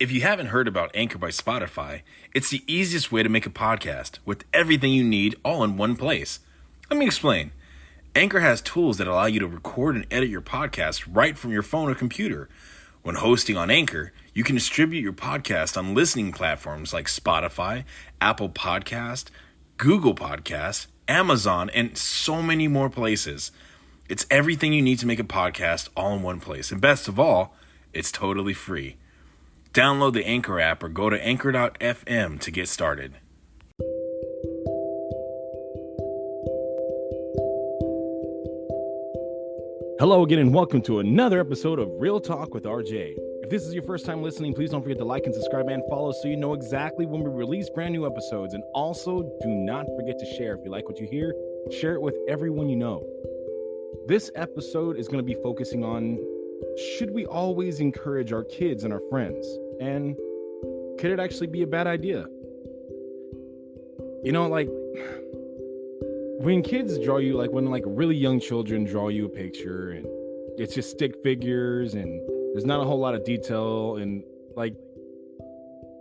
If you haven't heard about Anchor by Spotify, it's the easiest way to make a podcast with everything you need all in one place. Let me explain. Anchor has tools that allow you to record and edit your podcast right from your phone or computer. When hosting on Anchor, you can distribute your podcast on listening platforms like Spotify, Apple Podcast, Google Podcast, Amazon, and so many more places. It's everything you need to make a podcast all in one place. And best of all, it's totally free. Download the Anchor app or go to anchor.fm to get started. Hello again and welcome to another episode of Real Talk with RJ. If this is your first time listening, please don't forget to like and subscribe and follow so you know exactly when we release brand new episodes. And also do not forget to share. If you like what you hear, share it with everyone you know. This episode is going to be focusing on, should we always encourage our kids and our friends? And could it actually be a bad idea? You know, like when kids draw you, like when like really young children draw you a picture and it's just stick figures and there's not a whole lot of detail and like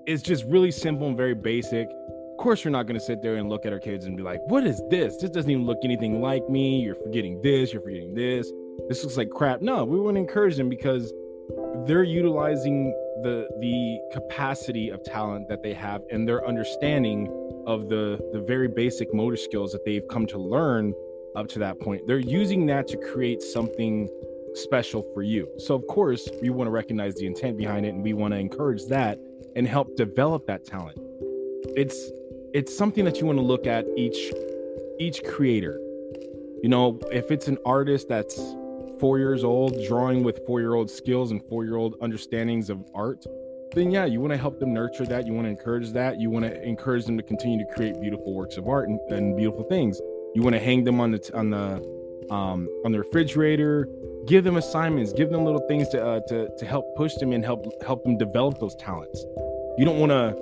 it's just really simple and very basic. Of course, you're not going to sit there and look at our kids and be like, what is this? This doesn't even look anything like me. You're forgetting this. You're forgetting this. This looks like crap. No, we want to encourage them because they're utilizing the capacity of talent that they have and their understanding of the very basic motor skills that they've come to learn up to that point. They're using that to create something special for you. So of course, we want to recognize the intent behind it and we want to encourage that and help develop that talent. It's something that you want to look at each creator. You know, if it's an artist that's 4 years old, drawing with 4-year-old skills and 4-year-old understandings of art, then yeah, you want to help them nurture that. You want to encourage that. You want to encourage them to continue to create beautiful works of art and beautiful things. You want to hang them on the refrigerator, give them assignments, give them little things to help push them and help them develop those talents. You don't want to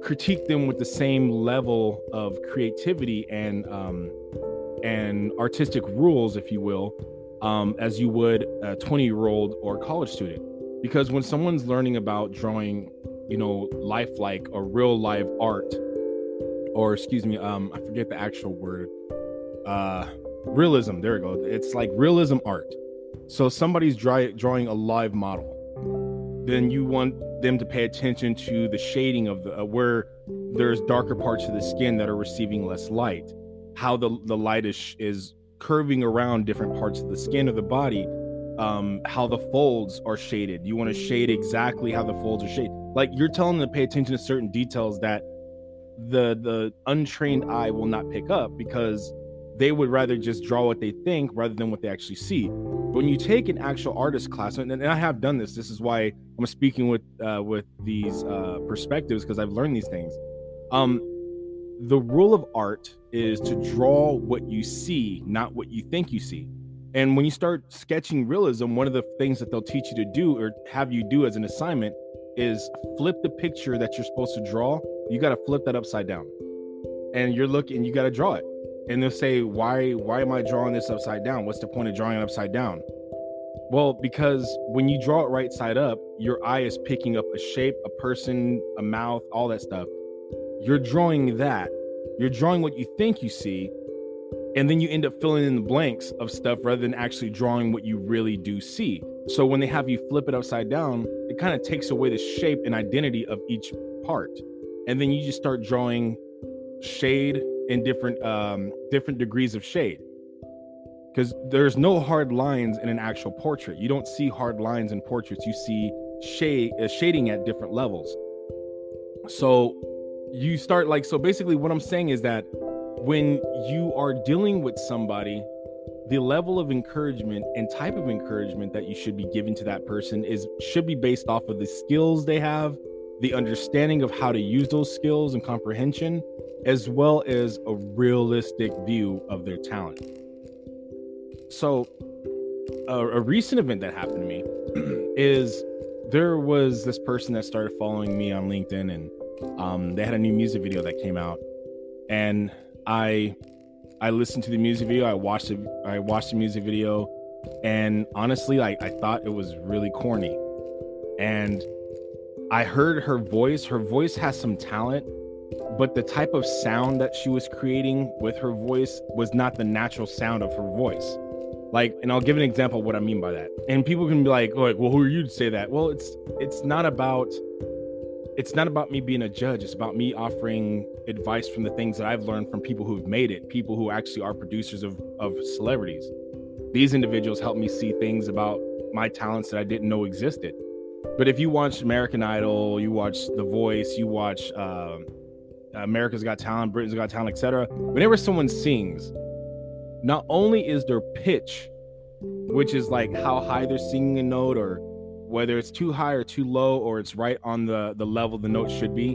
critique them with the same level of creativity and artistic rules, if you will, as you would a 20-year-old or college student. Because when someone's learning about drawing, you know, lifelike or real live art, or I forget the actual word, realism, there we go. It's like realism art. So somebody's drawing a live model, then you want them to pay attention to the shading of the where there's darker parts of the skin that are receiving less light, how the light is curving around different parts of the skin of the body, how the folds are shaded. You want to shade exactly how the folds are shaded. Like you're telling them to pay attention to certain details that the untrained eye will not pick up because they would rather just draw what they think rather than what they actually see. When you take an actual artist class, and I have done this, this is why I'm speaking with these perspectives, because I've learned these things. The rule of art is to draw what you see, not what you think you see. And when you start sketching realism, one of the things that they'll teach you to do or have you do as an assignment is flip the picture that you're supposed to draw. You got to flip that upside down. And you're looking, you got to draw it. And they'll say, why am I drawing this upside down? What's the point of drawing it upside down? Well, because when you draw it right side up, your eye is picking up a shape, a person, a mouth, all that stuff. You're drawing that. You're drawing what you think you see, and then you end up filling in the blanks of stuff rather than actually drawing what you really do see. So when they have you flip it upside down, it kind of takes away the shape and identity of each part. And then you just start drawing shade in different degrees of shade. Because there's no hard lines in an actual portrait. You don't see hard lines in portraits. You see shading at different levels. So you start so basically what I'm saying is that when you are dealing with somebody, the level of encouragement and type of encouragement that you should be giving to that person should be based off of the skills they have, the understanding of how to use those skills and comprehension, as well as a realistic view of their talent. So a recent event that happened to me is there was this person that started following me on LinkedIn, and they had a new music video that came out, and I listened to the music video. I watched the music video, and honestly, I thought it was really corny. And I heard her voice. Her voice has some talent, but the type of sound that she was creating with her voice was not the natural sound of her voice. Like, and I'll give an example of what I mean by that. And people can be like, well, who are you to say that? Well, it's not about me being a judge. It's about me offering advice from the things that I've learned from people who've made it, people who actually are producers of celebrities. These individuals help me see things about my talents that I didn't know existed. But if you watch American Idol, you watch The Voice, you watch America's Got Talent, Britain's Got Talent, etc. Whenever someone sings, not only is their pitch, which is like how high they're singing a note, or whether it's too high or too low, or it's right on the level the note should be,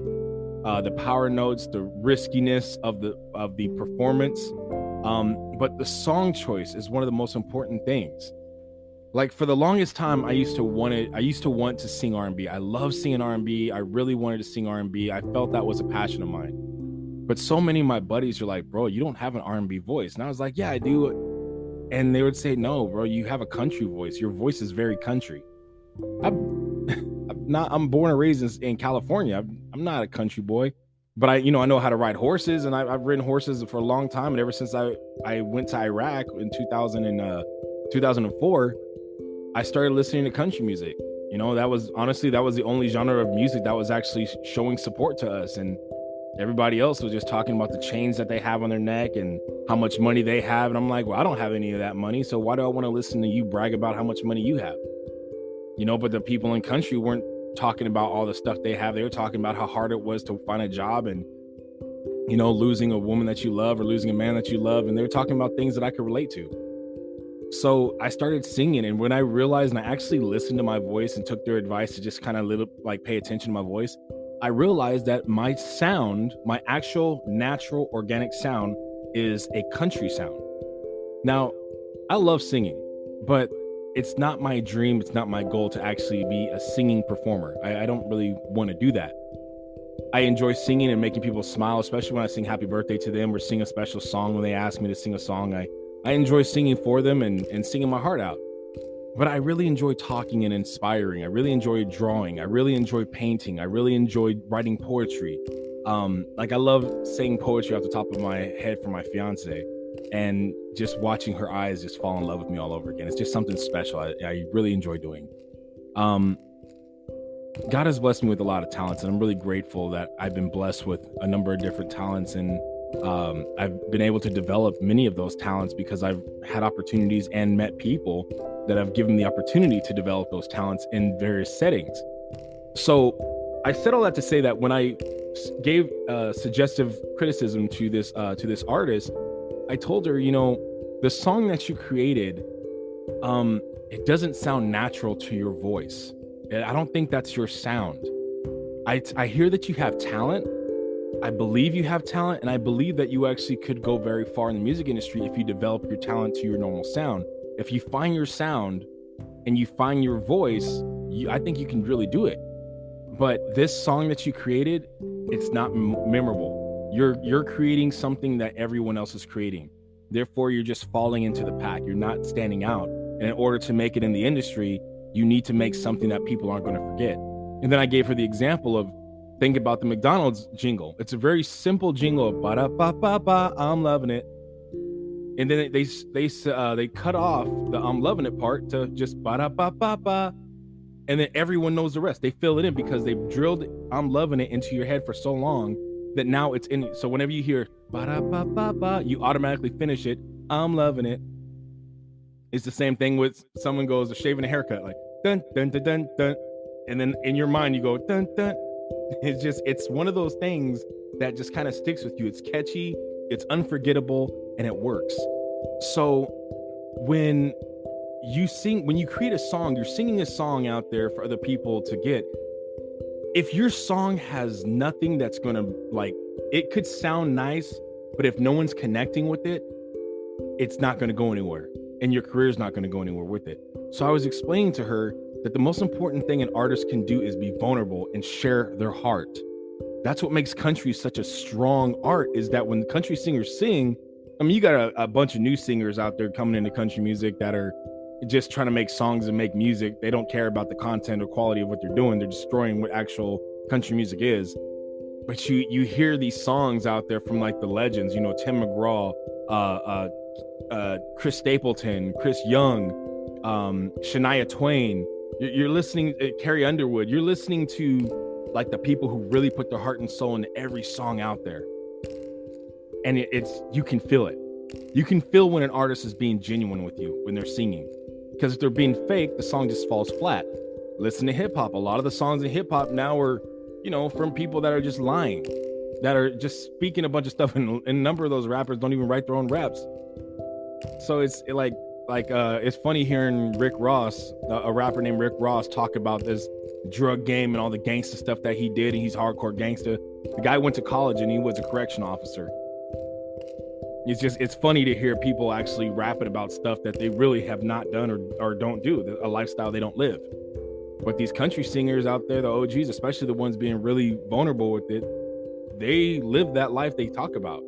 the power notes, the riskiness of the performance, but the song choice is one of the most important things. Like, for the longest time, I used to want to sing R&B. I love singing R&B. I really wanted to sing R&B. I felt that was a passion of mine. But so many of my buddies are like, bro, you don't have an R&B voice. And I was like, yeah, I do. And they would say, no, bro, you have a country voice. Your voice is very country. I'm born and raised in California. I'm not a country boy, but I know how to ride horses, and I've ridden horses for a long time. And ever since I went to Iraq in 2004, I started listening to country music. That was the only genre of music that was actually showing support to us. And everybody else was just talking about the chains that they have on their neck and how much money they have. And I'm like, well, I don't have any of that money. So why do I want to listen to you brag about how much money you have? But the people in country weren't talking about all the stuff they have. They were talking about how hard it was to find a job and, losing a woman that you love or losing a man that you love. And they were talking about things that I could relate to. So I started singing, and when I realized and I actually listened to my voice and took their advice to just kind of pay attention to my voice, I realized that my sound, my actual natural organic sound, is a country sound. Now, I love singing, but it's not my dream. It's not my goal to actually be a singing performer. I don't really want to do that. I enjoy singing and making people smile, especially when I sing happy birthday to them or sing a special song when they ask me to sing a song. I enjoy singing for them and singing my heart out. But I really enjoy talking and inspiring. I really enjoy drawing. I really enjoy painting. I really enjoy writing poetry. I love saying poetry off the top of my head for my fiance, and just watching her eyes just fall in love with me all over again. It's just something special. I really enjoy doing. God has blessed me with a lot of talents, and I'm really grateful that I've been blessed with a number of different talents, and I've been able to develop many of those talents because I've had opportunities and met people that have given the opportunity to develop those talents in various settings. So I said all that to say that when I gave suggestive criticism to this artist, I told her, the song that you created, it doesn't sound natural to your voice. I don't think that's your sound. I hear that you have talent. I believe you have talent, and I believe that you actually could go very far in the music industry if you develop your talent to your normal sound. If you find your sound and you find your voice, I think you can really do it. But this song that you created, it's not memorable. You're creating something that everyone else is creating. Therefore, you're just falling into the pack. You're not standing out. And in order to make it in the industry, you need to make something that people aren't going to forget. And then I gave her the example of, think about the McDonald's jingle. It's a very simple jingle of ba-da-ba-ba-ba, I'm loving it. And then they cut off the I'm loving it part to just ba-da-ba-ba-ba. And then everyone knows the rest. They fill it in because they've drilled I'm loving it into your head for so long that now it's in. So whenever you hear ba-da-ba-ba-ba, you automatically finish it. I'm loving it. It's the same thing with someone goes shaving a haircut, like dun dun dun dun dun. And then in your mind you go dun dun. It's one of those things that just kind of sticks with you. It's catchy, it's unforgettable, and it works. So when you create a song, you're singing a song out there for other people to get. If your song has nothing that's going to, it could sound nice, but if no one's connecting with it, it's not going to go anywhere, and your career is not going to go anywhere with it. So I was explaining to her that the most important thing an artist can do is be vulnerable and share their heart. That's what makes country such a strong art, is that when country singers sing, I mean, you got a bunch of new singers out there coming into country music that are just trying to make songs and make music. They don't care about the content or quality of what they're doing. They're destroying what actual country music is. But you hear these songs out there from like the legends, you know, Tim McGraw, Chris Stapleton, Chris Young, Shania Twain. You're listening Carrie Underwood. You're listening to like the people who really put their heart and soul into every song out there. And it's you can feel it. You can feel when an artist is being genuine with you when they're singing. Because if they're being fake, the song just falls flat. Listen to hip hop. A lot of the songs in hip hop now are, you know, from people that are just lying, that are just speaking a bunch of stuff, and a number of those rappers don't even write their own raps. So it's it's funny hearing Rick Ross, a rapper named Rick Ross, talk about this drug game and all the gangster stuff that he did, and he's hardcore gangster. The guy went to college and he was a correction officer. It's funny to hear people actually rapping about stuff that they really have not done or don't do, a lifestyle they don't live. But these country singers out there, the OGs, especially the ones being really vulnerable with it, they live that life they talk about.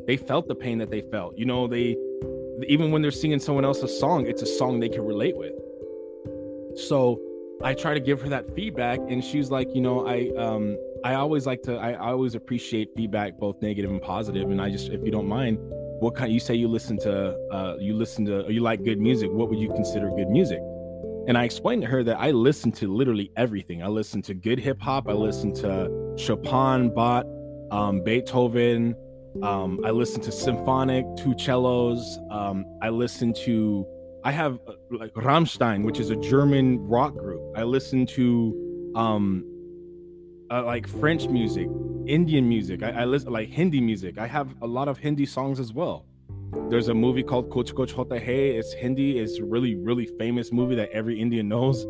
They felt the pain that they felt. You know, even when they're singing someone else's song, it's a song they can relate with. So I try to give her that feedback, and she's like, you know, I always appreciate feedback, both negative and positive. And I just, if you don't mind, what kind, you say you like good music. What would you consider good music? And I explained to her that I listen to literally everything. I listen to good hip hop. I listen to Chopin, Bach, Beethoven. I listen to symphonic, two cellos. I have like Rammstein, which is a German rock group. I listen to like French music, Indian music. I listen like Hindi music. I have a lot of Hindi songs as well. There's a movie called Kuch Kuch Hota Hai. It's Hindi. It's a really, really famous movie that every Indian knows.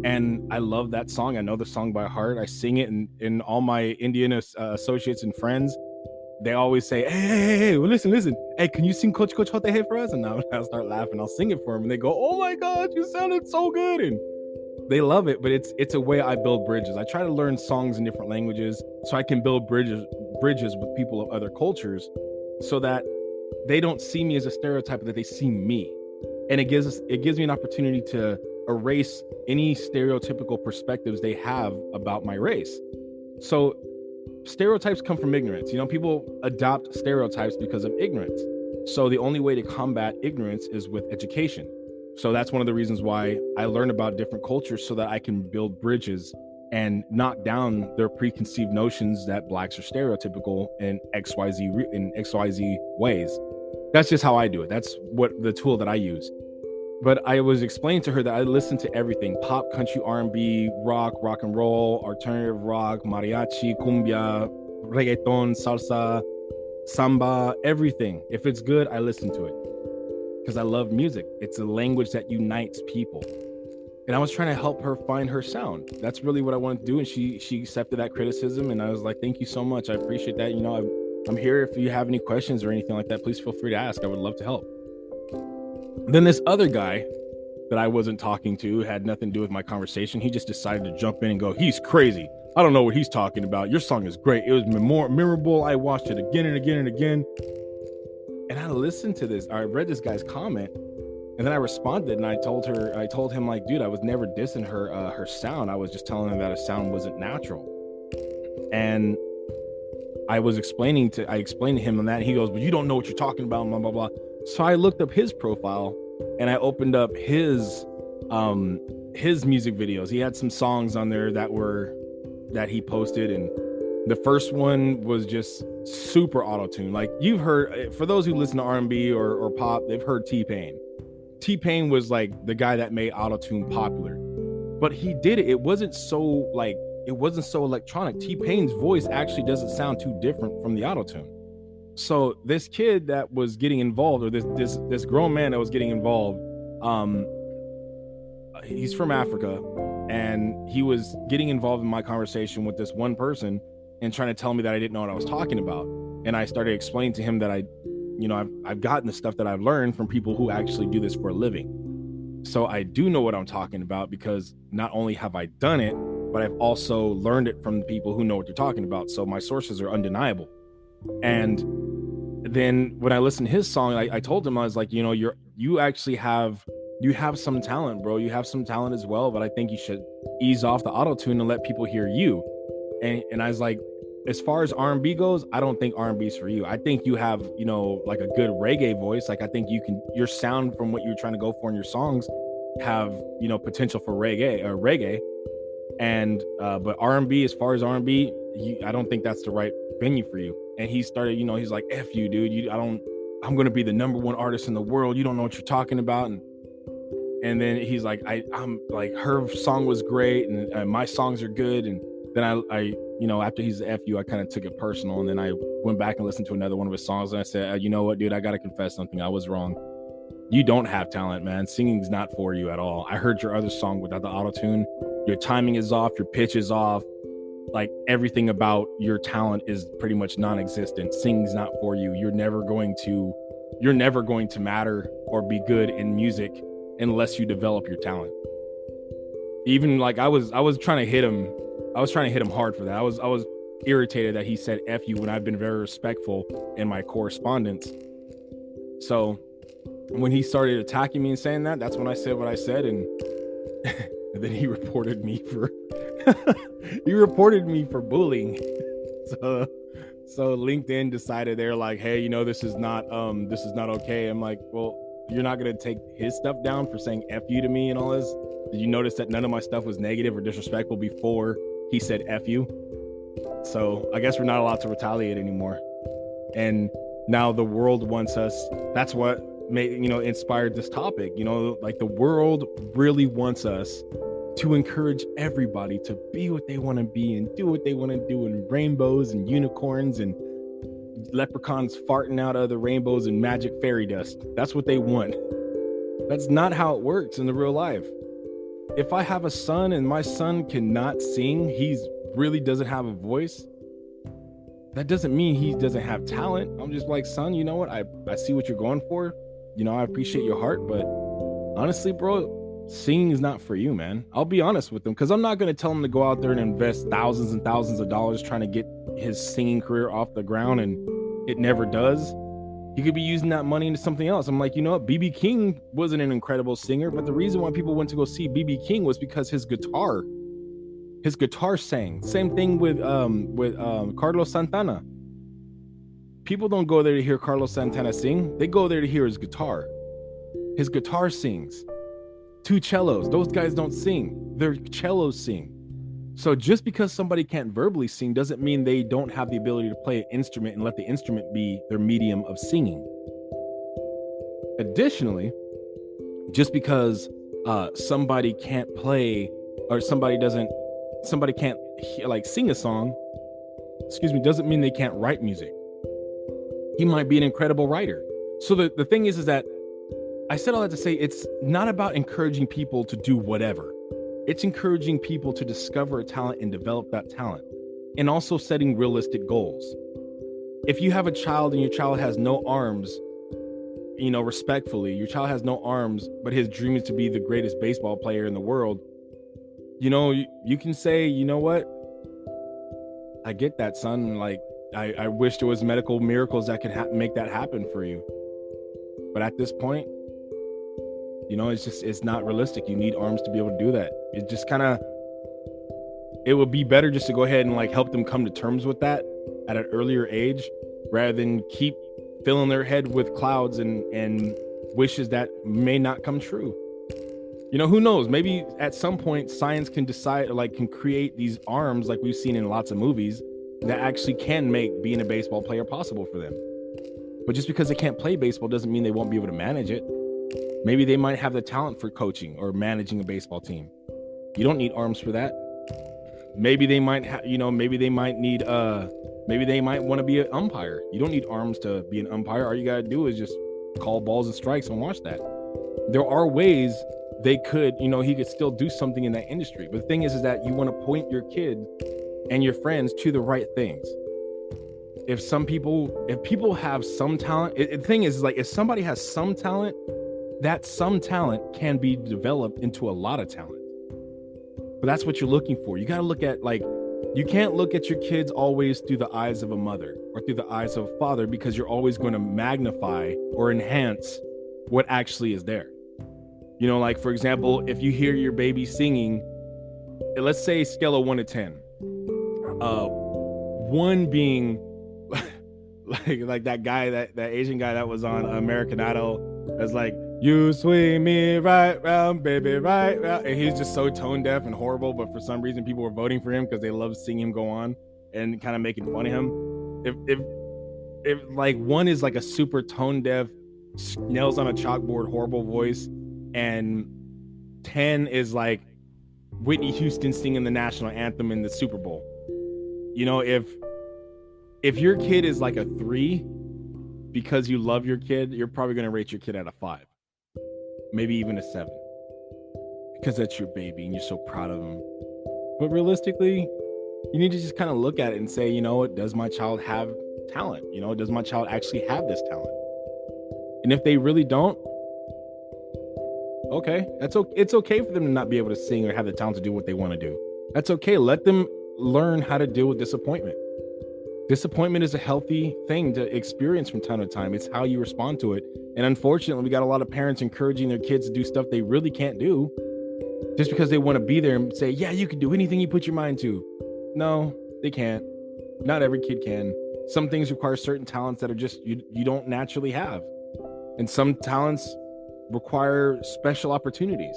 And I love that song. I know the song by heart. I sing it, and all my Indian associates and friends, they always say, hey, well, listen. Hey, can you sing Kuch Kuch Hota Hai for us? And I'll start laughing. I'll sing it for them. And they go, oh my God, you sounded so good. And they love it, but it's a way I build bridges. I try to learn songs in different languages so I can build bridges with people of other cultures, so that they don't see me as a stereotype, but that they see me. And it gives me an opportunity to erase any stereotypical perspectives they have about my race. So stereotypes come from ignorance. You know, people adopt stereotypes because of ignorance. So the only way to combat ignorance is with education. So that's one of the reasons why I learn about different cultures, so that I can build bridges and knock down their preconceived notions that blacks are stereotypical in XYZ ways. That's just how I do it. That's what the tool that I use. But I was explaining to her that I listen to everything: pop, country, R&B, rock and roll, alternative rock, mariachi, cumbia, reggaeton, salsa, samba, everything. If it's good, I listen to it because I love music. It's a language that unites people. And I was trying to help her find her sound. That's really what I wanted to do. And she accepted that criticism. And I was like, thank you so much. I appreciate that. You know, I'm here. If you have any questions or anything like that, please feel free to ask. I would love to help. Then this other guy that I wasn't talking to, had nothing to do with my conversation, he just decided to jump in and go, he's crazy. I don't know what he's talking about. Your song is great. It was more memorable. I watched it again and again and again. And I listened to this. I read this guy's comment, and then I responded, and I told him, like, dude, I was never dissing her sound. I was just telling her that her sound wasn't natural. And I explained to him on that. And he goes, but you don't know what you're talking about, blah, blah, blah. So I looked up his profile, and I opened up his music videos. He had some songs on there that he posted, and the first one was just super auto-tuned. Like, you've heard, for those who listen to R&B or pop, they've heard T-Pain. T-Pain was like the guy that made auto-tune popular, but he did it. It wasn't so electronic. T-Pain's voice actually doesn't sound too different from the auto-tune. So this kid that was getting involved, or this grown man that was getting involved, he's from Africa, and he was getting involved in my conversation with this one person and trying to tell me that I didn't know what I was talking about. And I started explaining to him that I've gotten the stuff that I've learned from people who actually do this for a living. So I do know what I'm talking about, because not only have I done it, but I've also learned it from the people who know what they're talking about. So my sources are undeniable. And then when I listened to his song, I told him, I was like, you actually have You have some talent, bro. You have some talent as well, but I think you should ease off the auto tune and let people hear you. And I was like, as far as R&B goes, I don't think R&B is for you. I think you have, like a good reggae voice. Like I think your sound from what you're trying to go for in your songs have, potential for reggae. And but R&B, as far as R&B, I don't think that's the right venue for you. And he started, he's like, F you, dude. I'm going to be the #1 artist in the world. You don't know what you're talking about. And then he's like, I'm like, her song was great, and my songs are good. And then I after he's F you, I kind of took it personal. And then I went back and listened to another one of his songs, and I said, you know what, dude, I got to confess something. I was wrong. You don't have talent, man. Singing's not for you at all. I heard your other song without the auto-tune. Your timing is off. Your pitch is off. Like everything about your talent is pretty much non-existent. Singing's not for you. You're never going to matter or be good in music unless you develop your talent. Even like I was trying to hit him. I was trying to hit him hard for that. I was irritated that he said F you when I've been very respectful in my correspondence. So when he started attacking me and saying that, that's when I said what I said. And, and then he reported me for bullying. So LinkedIn decided, they're like, hey, this is not okay. I'm like, well, you're not going to take his stuff down for saying F you to me and all this? Did you notice that none of my stuff was negative or disrespectful before he said F you? So I guess we're not allowed to retaliate anymore. And now the world wants us. That's what inspired this topic. Like the world really wants us to encourage everybody to be what they want to be and do what they want to do, and rainbows and unicorns and leprechauns farting out of the rainbows and magic fairy dust. That's what they want. That's not how it works in the real life. If I have a son and my son cannot sing, he really doesn't have a voice, that doesn't mean he doesn't have talent. I'm just like, son, you know what? I see what you're going for. I appreciate your heart, but honestly, bro, singing is not for you, man. I'll be honest with him, because I'm not going to tell him to go out there and invest thousands and thousands of dollars trying to get his singing career off the ground, and it never does. He could be using that money into something else. I'm like, you know what? BB King wasn't an incredible singer, but the reason why people went to go see BB King was because his guitar sang. Same thing with Carlos Santana. People don't go there to hear Carlos Santana sing. They go there to hear his guitar. His guitar sings. 2 cellos. Those guys don't sing. Their cellos sing. So just because somebody can't verbally sing doesn't mean they don't have the ability to play an instrument and let the instrument be their medium of singing. Additionally, just because somebody can't play, or somebody can't like sing a song, doesn't mean they can't write music. He might be an incredible writer. So the thing is that I said all that to say it's not about encouraging people to do whatever. It's encouraging people to discover a talent and develop that talent, and also setting realistic goals. If you have a child and your child has no arms, respectfully, your child has no arms, but his dream is to be the greatest baseball player in the world, you can say, you know what? I get that, son. Like, I wish there was medical miracles that could make that happen for you. But at this point, it's not realistic. You need arms to be able to do that. It just it would be better just to go ahead and like help them come to terms with that at an earlier age, rather than keep filling their head with clouds and wishes that may not come true. Who knows? Maybe at some point science can decide, can create these arms like we've seen in lots of movies that actually can make being a baseball player possible for them. But just because they can't play baseball doesn't mean they won't be able to manage it. Maybe they might have the talent for coaching or managing a baseball team. You don't need arms for that. Maybe they might maybe they might want to be an umpire. You don't need arms to be an umpire. All you got to do is just call balls and strikes and watch that. There are ways they could, he could still do something in that industry. But the thing is that you want to point your kid and your friends to the right things. If people have some talent, the thing is like, if somebody has some talent, that some talent can be developed into a lot of talent. But that's what you're looking for. You got to look at, you can't look at your kids always through the eyes of a mother or through the eyes of a father, because you're always going to magnify or enhance what actually is there. You know, like for example, if you hear your baby singing, let's say scale of 1 to 10, 1 being like that guy, that Asian guy that was on American Idol, that's like, you swing me right round, baby, right round, and he's just so tone deaf and horrible, but for some reason people were voting for him because they love seeing him go on and kind of making fun of him. If like 1 is like a super tone deaf, nails on a chalkboard, horrible voice, and 10 is like Whitney Houston singing the national anthem in the Super Bowl. You know, if your kid is like a 3 because you love your kid, you're probably going to rate your kid at a 5, maybe even a 7, because that's your baby and you're so proud of him. But realistically, you need to just kind of look at it and say, you know what, does my child have talent? You know, does my child actually have this talent? And if they really don't, okay, it's okay for them to not be able to sing or have the talent to do what they want to do. That's okay. Let them learn how to deal with disappointment. Disappointment is a healthy thing to experience from time to time. It's how you respond to it. And unfortunately, we got a lot of parents encouraging their kids to do stuff they really can't do just because they want to be there and say, yeah, you can do anything you put your mind to. No, they can't. Not every kid can. Some things require certain talents that are just you don't naturally have. And some talents require special opportunities.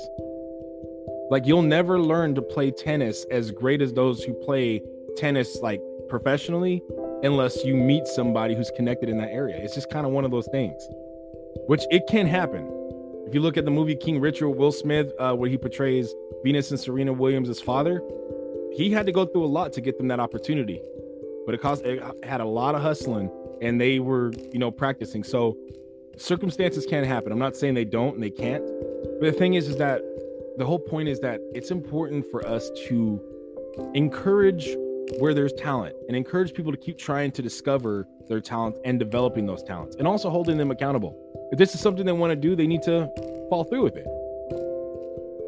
Like, you'll never learn to play tennis as great as those who play tennis like professionally unless you meet somebody who's connected in that area. It's just kind of one of those things, which it can happen. If you look at the movie King Richard, Will Smith, where he portrays Venus and Serena Williams' father, he had to go through a lot to get them that opportunity, but it had a lot of hustling, and they were, practicing. So circumstances can happen. I'm not saying they don't and they can't, but the thing is that the whole point is that it's important for us to encourage where there's talent and encourage people to keep trying to discover their talent and developing those talents, and also holding them accountable. If this is something they want to do, they need to follow through with it.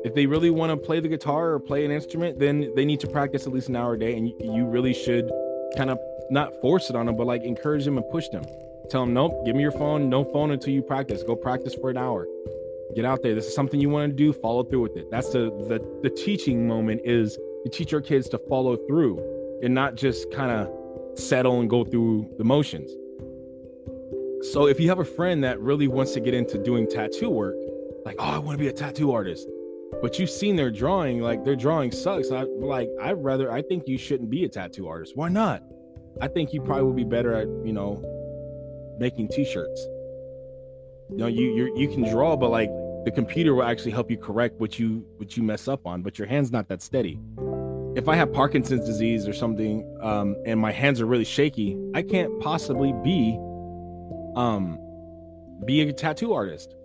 If they really want to play the guitar or play an instrument, then they need to practice at least an hour a day, and you really should kind of not force it on them, but like encourage them and push them. Tell them, nope, give me your phone, no phone until you practice. Go practice for an hour. Get out there. This is something you want to do, follow through with it. That's the teaching moment, is to teach our kids to follow through and not just kind of settle and go through the motions. So if you have a friend that really wants to get into doing tattoo work, like, oh, I want to be a tattoo artist, but you've seen their drawing, like their drawing sucks. I think you shouldn't be a tattoo artist. Why not? I think you probably would be better at, making t-shirts. You can draw, but like the computer will actually help you correct what you mess up on, but your hand's not that steady. If I have Parkinson's disease or something, and my hands are really shaky, I can't possibly be a tattoo artist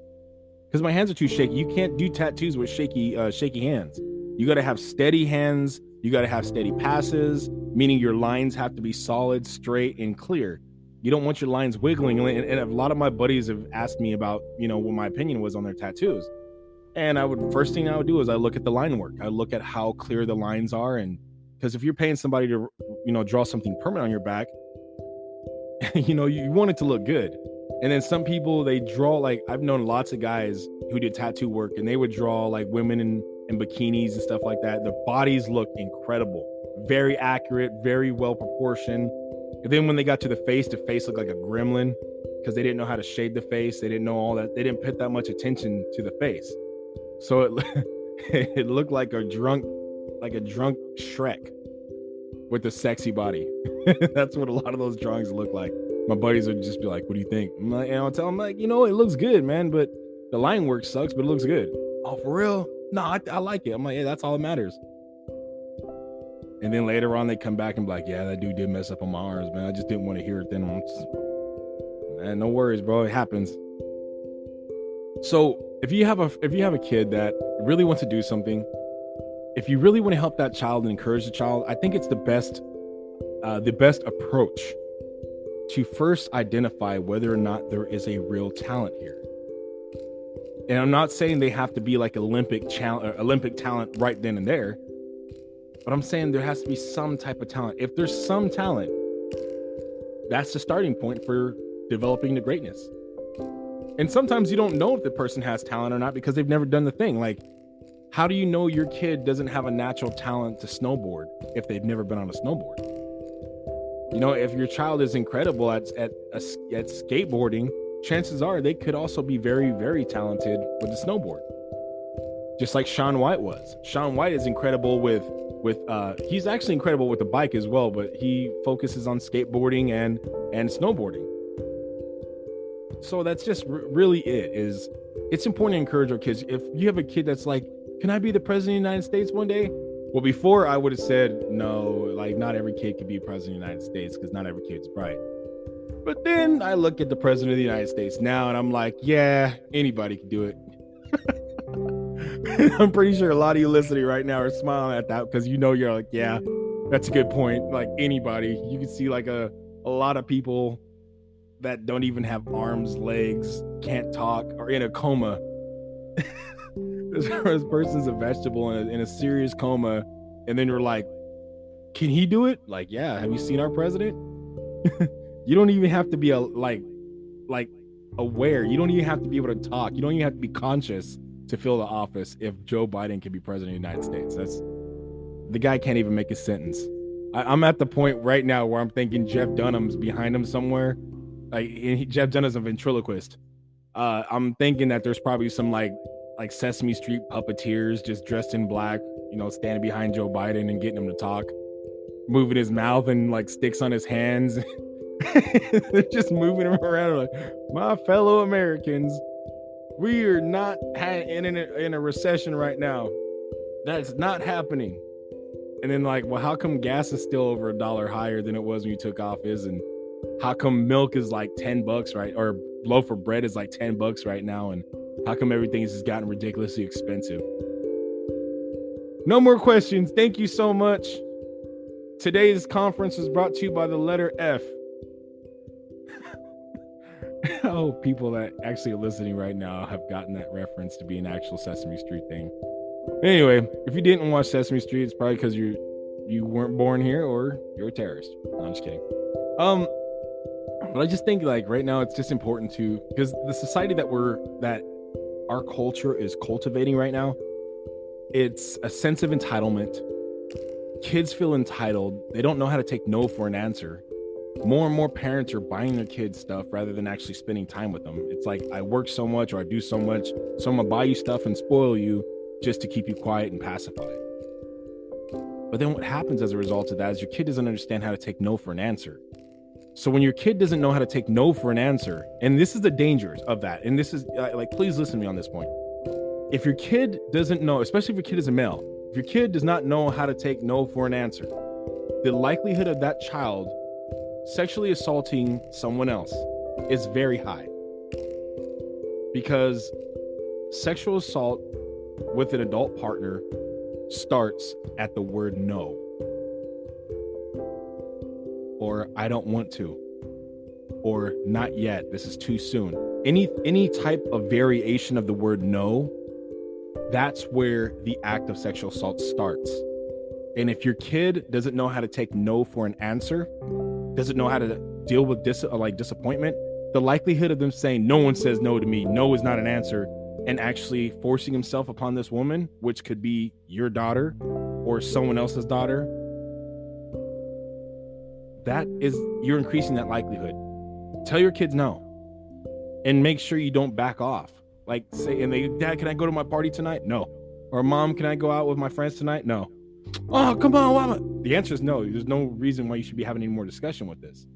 because my hands are too shaky. You can't do tattoos with shaky hands. You got to have steady hands. You got to have steady passes, meaning your lines have to be solid, straight, and clear. You don't want your lines wiggling. And a lot of my buddies have asked me about, what my opinion was on their tattoos. And first thing I would do is I look at the line work. I look at how clear the lines are. And because if you're paying somebody to, draw something permanent on your back, you want it to look good. And then some people, they draw, like, I've known lots of guys who did tattoo work, and they would draw like women in bikinis and stuff like that. Their bodies look incredible, very accurate, very well proportioned. And then when they got to the face looked like a gremlin because they didn't know how to shade the face. They didn't know all that. They didn't put that much attention to the face. So it looked like a drunk Shrek with a sexy body. That's what a lot of those drawings look like. My buddies would just be like, what do you think? I'm like, and I'll tell them, like, it looks good, man, but the line work sucks, but it looks good. Oh, for real? No, I like it. I'm like, yeah, that's all that matters. And then later on, they come back and be like, yeah, that dude did mess up on my arms, man. I just didn't want to hear it then. Man, no worries, bro. It happens. So if you have a kid that really wants to do something, if you really want to help that child and encourage the child, I think it's the best approach to first identify whether or not there is a real talent here. And I'm not saying they have to be like Olympic talent right then and there, but I'm saying there has to be some type of talent. If there's some talent, that's the starting point for developing the greatness. And sometimes you don't know if the person has talent or not because they've never done the thing. Like, how do you know your kid doesn't have a natural talent to snowboard if they've never been on a snowboard? You know, if your child is incredible at skateboarding, chances are they could also be very, very talented with the snowboard. Just like Shaun White was. Shaun White is incredible with he's actually incredible with the bike as well, but he focuses on skateboarding and snowboarding. So that's just really it's important to encourage our kids. If you have a kid that's like, can I be the president of the United States one day? Well, before I would have said, no, like not every kid can be president of the United States because not every kid's bright. But then I look at the president of the United States now and I'm like, yeah, anybody can do it. I'm pretty sure a lot of you listening right now are smiling at that because you're like, yeah, that's a good point. Like anybody, you can see like a lot of people that don't even have arms, legs, can't talk, or in a coma. This person's a vegetable in a serious coma, and then you're like, can he do it? Like, yeah, have you seen our president? You don't even have to be like aware. You don't even have to be able to talk. You don't even have to be conscious to fill the office if Joe Biden can be president of the United States. The guy can't even make a sentence. I'm at the point right now where I'm thinking Jeff Dunham's behind him somewhere. Jeff Dunham's a ventriloquist. I'm thinking that there's probably some like Sesame Street puppeteers just dressed in black, standing behind Joe Biden and getting him to talk, moving his mouth and like sticks on his hands. They're just moving him around like, my fellow Americans, we are not in a recession right now. That's not happening. And then like, well, how come gas is still over $1 higher than it was when you took office? And how come milk is like $10, right? Or loaf of bread is like $10 right now? And how come everything has just gotten ridiculously expensive? No more questions. Thank you so much. Today's conference is brought to you by the letter F. Oh, people that actually are listening right now have gotten that reference to be an actual Sesame Street thing. Anyway, if you didn't watch Sesame Street, it's probably because you weren't born here or you're a terrorist. No, I'm just kidding. But I just think like right now it's just important to, because the society that our culture is cultivating right now, it's a sense of entitlement. Kids feel entitled. They don't know how to take no for an answer. More and more parents are buying their kids stuff rather than actually spending time with them. It's like, I work so much or I do so much, so I'm gonna buy you stuff and spoil you just to keep you quiet and pacified. But then what happens as a result of that is your kid doesn't understand how to take no for an answer. So when your kid doesn't know how to take no for an answer, and this is the dangers of that, and this is like, please listen to me on this point. If your kid doesn't know, especially if your kid is a male, if your kid does not know how to take no for an answer, the likelihood of that child sexually assaulting someone else is very high, because sexual assault with an adult partner starts at the word no, or I don't want to, or not yet, this is too soon. Any type of variation of the word no, that's where the act of sexual assault starts. And if your kid doesn't know how to take no for an answer, doesn't know how to deal with disappointment, the likelihood of them saying no one says no to me, no is not an answer, and actually forcing himself upon this woman, which could be your daughter or someone else's daughter, you're increasing that likelihood. Tell your kids no, and make sure you don't back off. Like say, Dad, can I go to my party tonight? No. Or Mom, can I go out with my friends tonight? No. Oh, come on, Mama. The answer is no. There's no reason why you should be having any more discussion with this.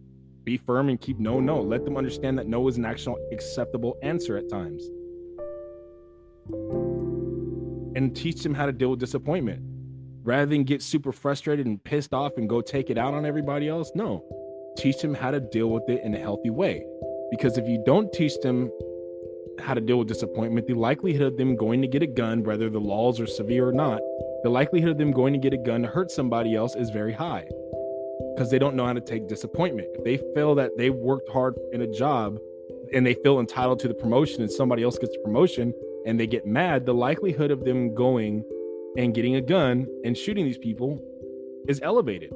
Be firm and keep no. Let them understand that no is an actual acceptable answer at times. And teach them how to deal with disappointment. Rather than get super frustrated and pissed off and go take it out on everybody else, no. Teach them how to deal with it in a healthy way. Because if you don't teach them how to deal with disappointment, the likelihood of them going to get a gun, whether the laws are severe or not, the likelihood of them going to get a gun to hurt somebody else is very high, because they don't know how to take disappointment. If they feel that they worked hard in a job and they feel entitled to the promotion and somebody else gets the promotion and they get mad, the likelihood of them going and getting a gun and shooting these people is elevated.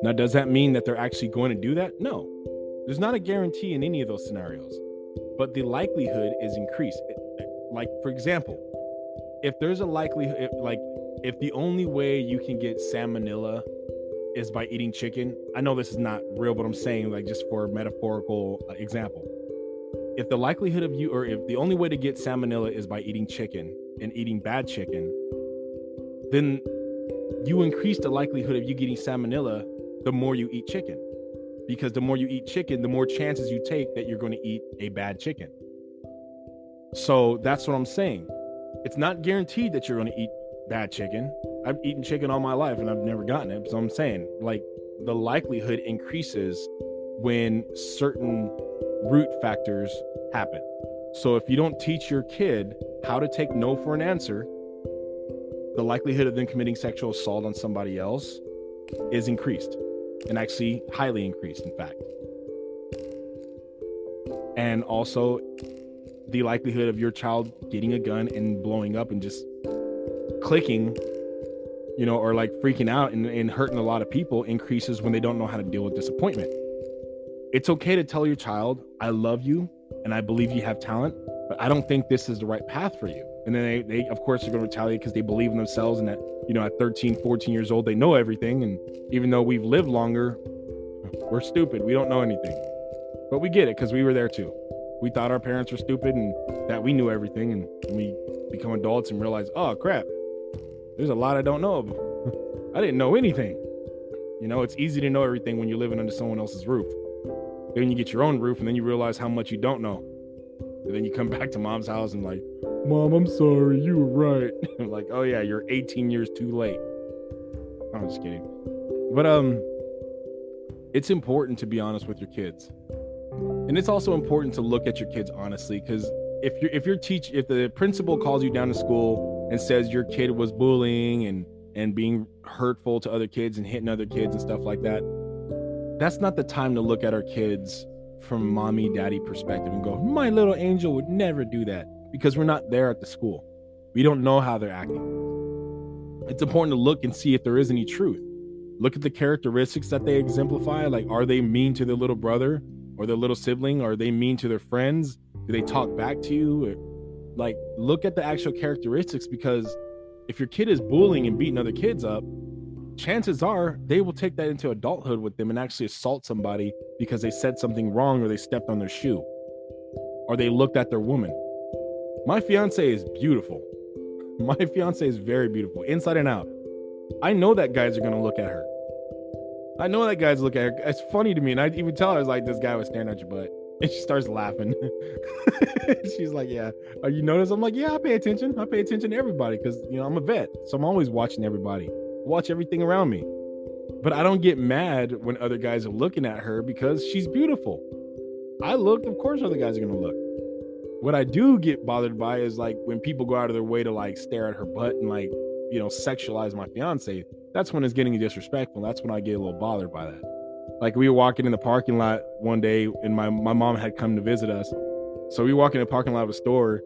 Now, does that mean that they're actually going to do that? No. There's not a guarantee in any of those scenarios, but the likelihood is increased. Like, for example, if there's a likelihood, if the only way you can get salmonella is by eating chicken, I know this is not real, but I'm saying, like, just for a metaphorical example, if the likelihood of you, or if the only way to get salmonella is by eating chicken and eating bad chicken, then you increase the likelihood of you getting salmonella the more you eat chicken. Because the more you eat chicken, the more chances you take that you're going to eat a bad chicken. So that's what I'm saying. It's not guaranteed that you're going to eat bad chicken. I've eaten chicken all my life and I've never gotten it. So I'm saying, like, the likelihood increases when certain root factors happen. So if you don't teach your kid how to take no for an answer, the likelihood of them committing sexual assault on somebody else is increased, and actually highly increased, in fact. And also the likelihood of your child getting a gun and blowing up and just clicking, or like freaking out and hurting a lot of people increases when they don't know how to deal with disappointment. It's okay to tell your child, I love you and I believe you have talent, but I don't think this is the right path for you. And then they of course, are going to retaliate because they believe in themselves, and that, at 13, 14 years old, they know everything. And even though we've lived longer, we're stupid. We don't know anything. But we get it because we were there too. We thought our parents were stupid and that we knew everything. And we become adults and realize, oh, crap, there's a lot I don't know. I didn't know anything. It's easy to know everything when you're living under someone else's roof. Then you get your own roof and then you realize how much you don't know. And then you come back to mom's house and like, Mom, I'm sorry, you were right. I'm like, oh yeah, you're 18 years too late. I'm just kidding. But it's important to be honest with your kids. And it's also important to look at your kids honestly, because if the principal calls you down to school and says your kid was bullying and being hurtful to other kids and hitting other kids and stuff like that, that's not the time to look at our kids from mommy, daddy perspective and go, my little angel would never do that, because we're not there at the school. We don't know how they're acting. It's important to look and see if there is any truth. Look at the characteristics that they exemplify. Like, are they mean to their little brother or their little sibling? Are they mean to their friends? Do they talk back to you? Like, look at the actual characteristics, because if your kid is bullying and beating other kids up, chances are they will take that into adulthood with them and actually assault somebody because they said something wrong, or they stepped on their shoe, or they looked at their woman. My fiance is beautiful. My fiance is very beautiful, inside and out. I know that guys are going to look at her. I know that guys look at her. It's funny to me. And I even tell her, I was like, this guy was staring at your butt. And she starts laughing. She's like, yeah. Oh, you notice? I'm like, yeah, I pay attention. I pay attention to everybody because, I'm a vet. So I'm always watching everybody. Watch everything around me. But I don't get mad when other guys are looking at her because she's beautiful. I look, of course other guys are going to look. What I do get bothered by is like when people go out of their way to like stare at her butt and like, sexualize my fiance. That's when it's getting disrespectful. That's when I get a little bothered by that. Like, we were walking in the parking lot one day and my mom had come to visit us. So we walk in the parking lot of a store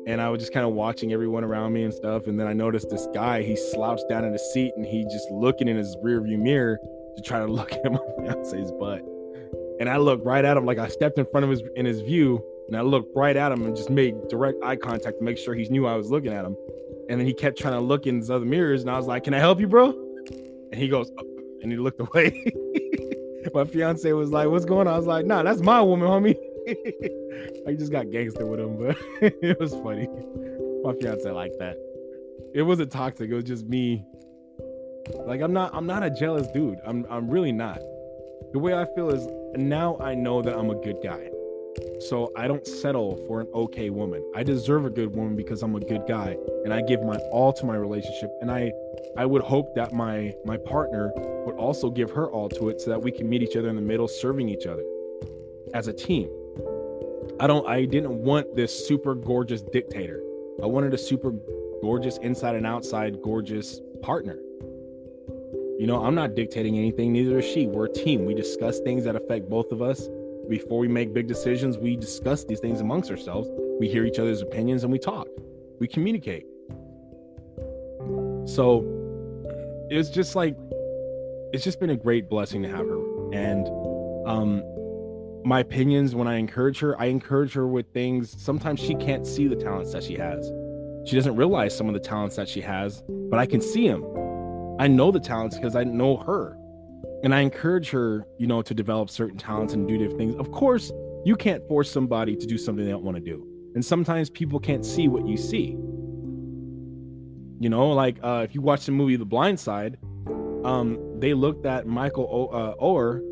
and I was just kind of watching everyone around me and stuff. And then I noticed this guy, he slouched down in his seat and he just looking in his rear view mirror to try to look at my fiance's butt. And I looked right at him. Like, I stepped in front of his view and I looked right at him and just made direct eye contact to make sure he knew I was looking at him. And then he kept trying to look in his other mirrors. And I was like, can I help you, bro? And he goes, oh, and he looked away. My fiance was like, what's going on? I was like, nah, that's my woman, homie. I just got gangster with him, but it was funny. My fiance liked that. It wasn't toxic. It was just me. Like, I'm not a jealous dude. I'm really not. The way I feel is now I know that I'm a good guy. So I don't settle for an okay woman. I deserve a good woman because I'm a good guy and I give my all to my relationship. And I would hope that my partner would also give her all to it so that we can meet each other in the middle, serving each other as a team. I didn't want this super gorgeous dictator. I wanted a super gorgeous inside and outside gorgeous partner. I'm not dictating anything, neither is she. We're a team. We discuss things that affect both of us. Before we make big decisions, we discuss these things amongst ourselves. We hear each other's opinions and we talk. We communicate. So it's just like, it's just been a great blessing to have her. And my opinions, when I encourage her with things. Sometimes she can't see the talents that she has. She doesn't realize some of the talents that she has, but I can see them. I know the talents because I know her. And I encourage her, to develop certain talents and do different things. Of course, you can't force somebody to do something they don't want to do. And sometimes people can't see what you see. If you watch the movie The Blind Side, they looked at Michael Oher.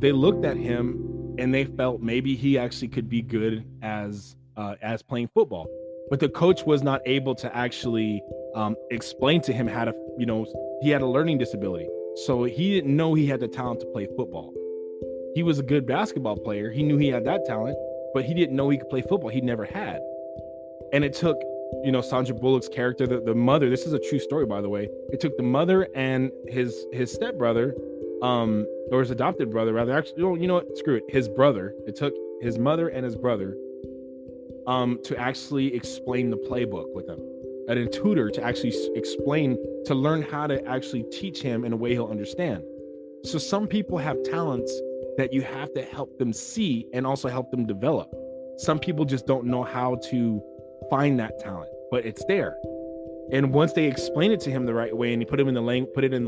They looked at him and they felt maybe he actually could be good as playing football. But the coach was not able to actually explain to him how to, he had a learning disability. So he didn't know he had the talent to play football. He was a good basketball player. He knew he had that talent, but he didn't know he could play football. He never had. And it took, Sandra Bullock's character, the mother, this is a true story, by the way. It took the mother and his stepbrother, or his adopted brother, rather. Actually, you know what? Screw it. His brother. It took his mother and his brother to actually explain the playbook with him. And a tutor to actually explain, to learn how to actually teach him in a way he'll understand. So some people have talents that you have to help them see and also help them develop. Some people just don't know how to find that talent, but it's there. And once they explain it to him the right way and he put it in the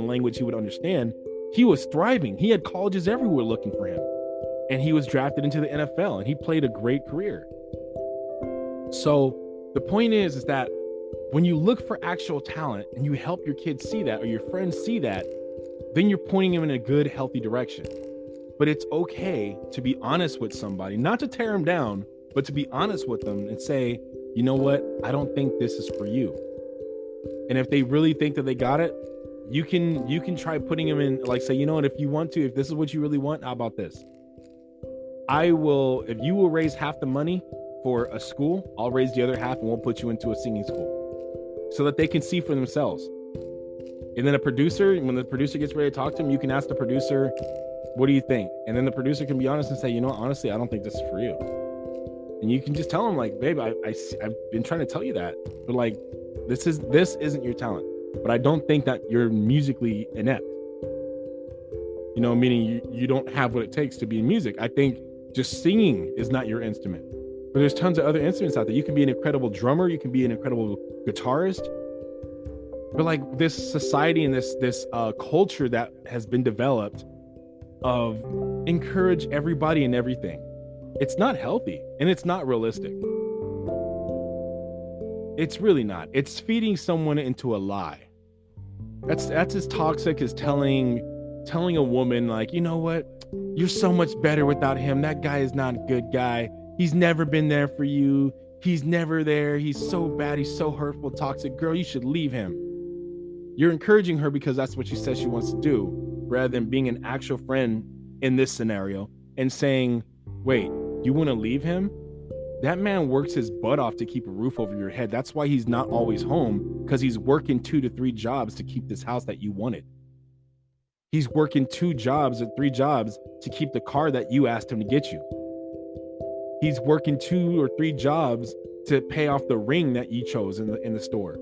language he would understand, he was thriving. He had colleges everywhere looking for him. And he was drafted into the NFL and he played a great career. So the point is that when you look for actual talent and you help your kids see that or your friends see that, then you're pointing them in a good, healthy direction. But it's okay to be honest with somebody, not to tear them down, but to be honest with them and say, you know what? I don't think this is for you. And if they really think that they got it, you can try putting them in, like, say, you know what? If you want to, if this is what you really want, how about this? If you will raise half the money for a school, I'll raise the other half and we'll put you into a singing school so that they can see for themselves. And then when the producer gets ready to talk to him, you can ask the producer, what do you think? And then the producer can be honest and say, honestly, I don't think this is for you. And you can just tell them, like, babe, I've been trying to tell you that, but like, this isn't your talent, but I don't think that you're musically inept, meaning you don't have what it takes to be in music. I think just singing is not your instrument, but there's tons of other instruments out there. You can be an incredible drummer. You can be an incredible guitarist. But like this society and this culture that has been developed of encourage everybody and everything, it's not healthy and it's not realistic. It's really not. It's feeding someone into a lie. That's as toxic as telling a woman, like, you know what? You're so much better without him. That guy is not a good guy. He's never been there for you. He's never there. He's so bad. He's so hurtful, toxic. Girl, you should leave him. You're encouraging her because that's what she says she wants to do, rather than being an actual friend in this scenario and saying, wait, you want to leave him? That man works his butt off to keep a roof over your head. That's why he's not always home, because he's working 2 to 3 jobs to keep this house that you wanted. He's working 2 jobs or 3 jobs to keep the car that you asked him to get you. He's working 2 or 3 jobs to pay off the ring that you chose in the store.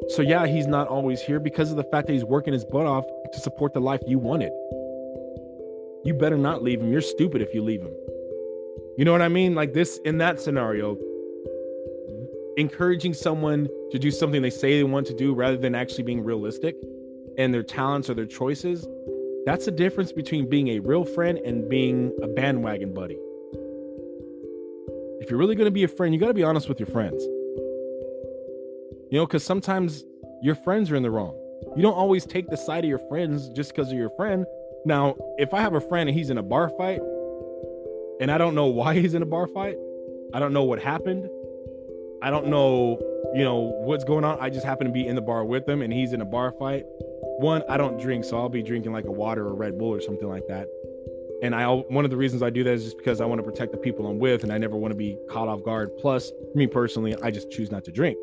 So yeah, he's not always here because of the fact that he's working his butt off to support the life you wanted. You better not leave him. You're stupid if you leave him. You know what I mean? Like this, in that scenario, encouraging someone to do something they say they want to do rather than actually being realistic and their talents or their choices, that's the difference between being a real friend and being a bandwagon buddy. If you're really going to be a friend, you got to be honest with your friends. Because sometimes your friends are in the wrong. You don't always take the side of your friends just because of your friend. Now, if I have a friend and he's in a bar fight and I don't know why he's in a bar fight, I don't know what happened, I don't know, what's going on. I just happen to be in the bar with him and he's in a bar fight. One, I don't drink, so I'll be drinking like a water or Red Bull or something like that. And one of the reasons I do that is just because I want to protect the people I'm with and I never want to be caught off guard. Plus, me personally, I just choose not to drink.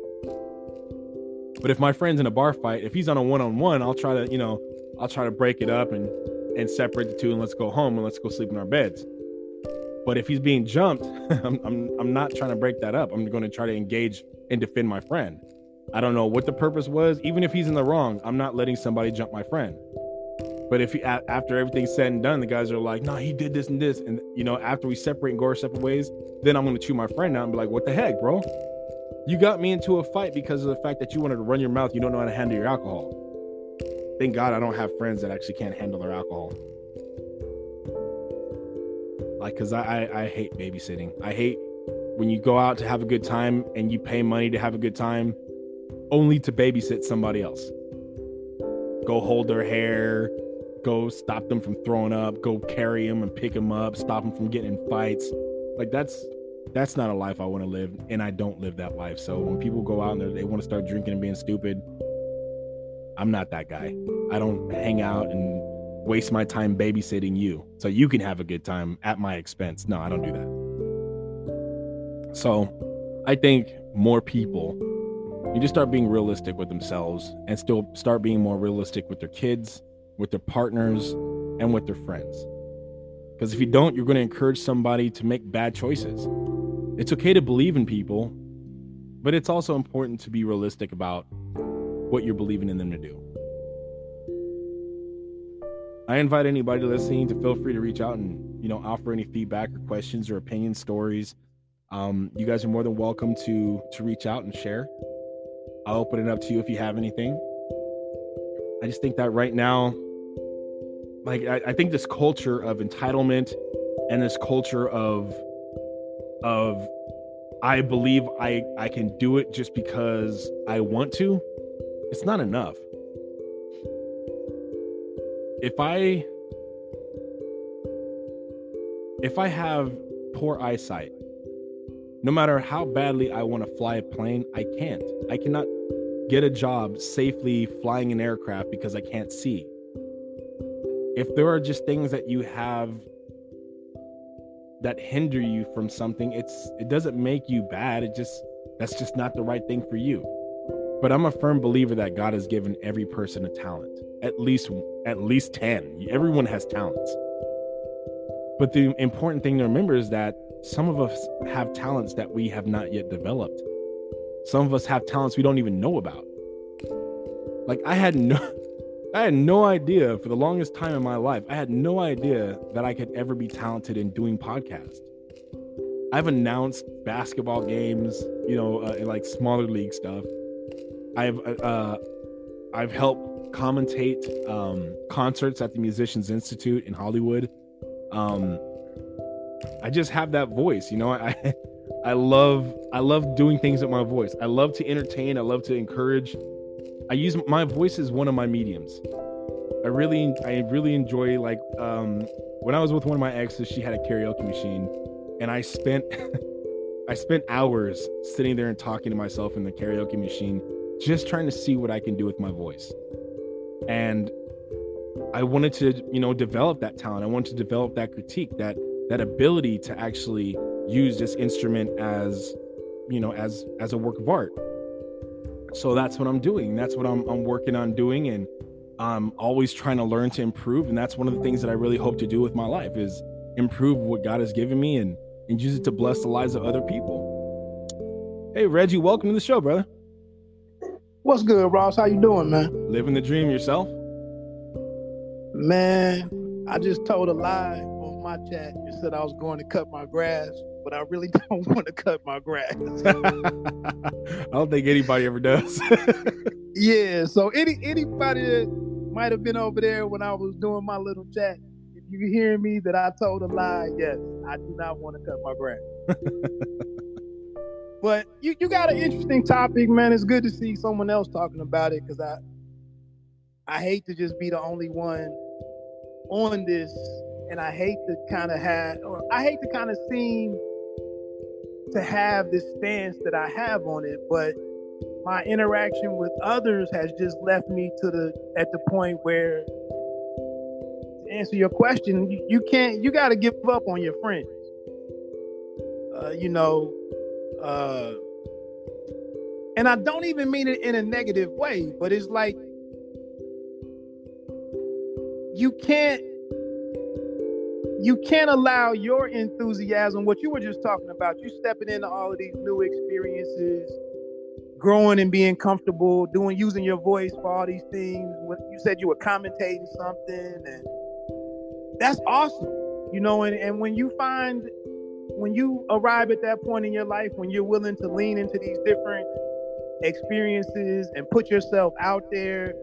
But if my friend's in a bar fight, if he's on a one-on-one, I'll try to break it up and separate the two and let's go home and let's go sleep in our beds. But if he's being jumped, I'm not trying to break that up. I'm going to try to engage and defend my friend. I don't know what the purpose was. Even if he's in the wrong, I'm not letting somebody jump my friend. But if he, after everything's said and done, the guys are like, no, he did this and this. And, you know, after we separate and go our separate ways, then I'm going to chew my friend out and be like, what the heck, bro? You got me into a fight because of the fact that you wanted to run your mouth. You don't know how to handle your alcohol. Thank God I don't have friends that actually can't handle their alcohol. Like, because I hate babysitting. I hate when you go out to have a good time and you pay money to have a good time only to babysit somebody else. Go hold their hair, go stop them from throwing up, go carry them and pick them up, stop them from getting in fights. Like, that's not a life I want to live, and I don't live that life. So when people go out and they want to start drinking and being stupid, I'm not that guy. I don't hang out and waste my time babysitting you so you can have a good time at my expense. No, I don't do that. So I think more people need to start being realistic with themselves and still start being more realistic with their kids, with their partners, and with their friends. Because if you don't, you're going to encourage somebody to make bad choices. It's okay to believe in people, but it's also important to be realistic about what you're believing in them to do. I invite anybody listening to feel free to reach out and, you know, offer any feedback or questions or opinion stories. You guys are more than welcome to reach out and share. I'll open it up to you if you have anything. I just think that right now, like, I think this culture of entitlement and this culture of I believe I can do it just because I want to, it's not enough. If I have poor eyesight, no matter how badly I want to fly a plane, I can't. I cannot get a job safely flying an aircraft because I can't see. If there are just things that you have that hinder you from something, it doesn't make you bad. That's just not the right thing for you. But I'm a firm believer that God has given every person a talent, at least 10. Everyone has talents. But the important thing to remember is that some of us have talents that we have not yet developed. Some of us have talents we don't even know about. Like, I had no idea for the longest time in my life. I had no idea that I could ever be talented in doing podcasts. I've announced basketball games, you know, like smaller league stuff. I've helped commentate concerts at the Musicians Institute in Hollywood. I just have that voice, you know. I love doing things with my voice. I love to entertain. I love to encourage. I use my voice as one of my mediums. I really enjoy, like, when I was with one of my exes, she had a karaoke machine, and I spent hours sitting there and talking to myself in the karaoke machine, just trying to see what I can do with my voice. And I wanted to, you know, develop that talent. I wanted to develop that critique, that ability to actually use this instrument as, you know, as a work of art. So that's what I'm doing. That's what I'm working on doing. And I'm always trying to learn to improve. And that's one of the things that I really hope to do with my life, is improve what God has given me and use it to bless the lives of other people. Hey, Reggie, welcome to the show, brother. What's good, Ross? How you doing, man? Living the dream. Yourself? Man, I just told a lie on my chat and said I was going to cut my grass, but I really don't want to cut my grass. I don't think anybody ever does. Yeah, so anybody that might have been over there when I was doing my little chat, if you hear me that I told a lie, yes, I do not want to cut my grass. But you got an interesting topic, man. It's good to see someone else talking about it, because I hate to just be the only one on this, and I hate to kind of seem to have this stance that I have on it, but my interaction with others has just left me at the point where, to answer your question, you got to give up on your friends. And I don't even mean it in a negative way, but it's like, you can't allow your enthusiasm, what you were just talking about, you stepping into all of these new experiences, growing and being comfortable, using your voice for all these things. You said you were commentating something, and that's awesome. And when you arrive at that point in your life, when you're willing to lean into these different experiences and put yourself out there,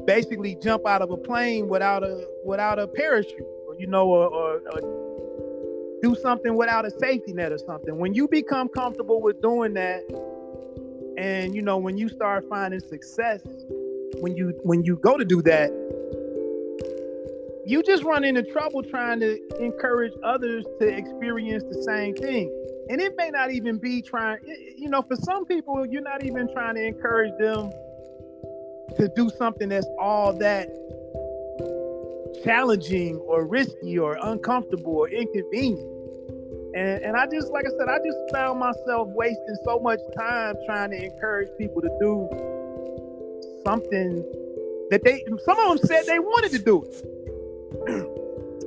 basically jump out of a plane without a parachute, or do something without a safety net or something. When you become comfortable with doing that, and when you start finding success, when you go to do that, you just run into trouble trying to encourage others to experience the same thing. And it may not even be for some people, you're not even trying to encourage them to do something that's all that challenging or risky or uncomfortable or inconvenient. And I just, like I said, I just found myself wasting so much time trying to encourage people to do something that some of them said they wanted to do it.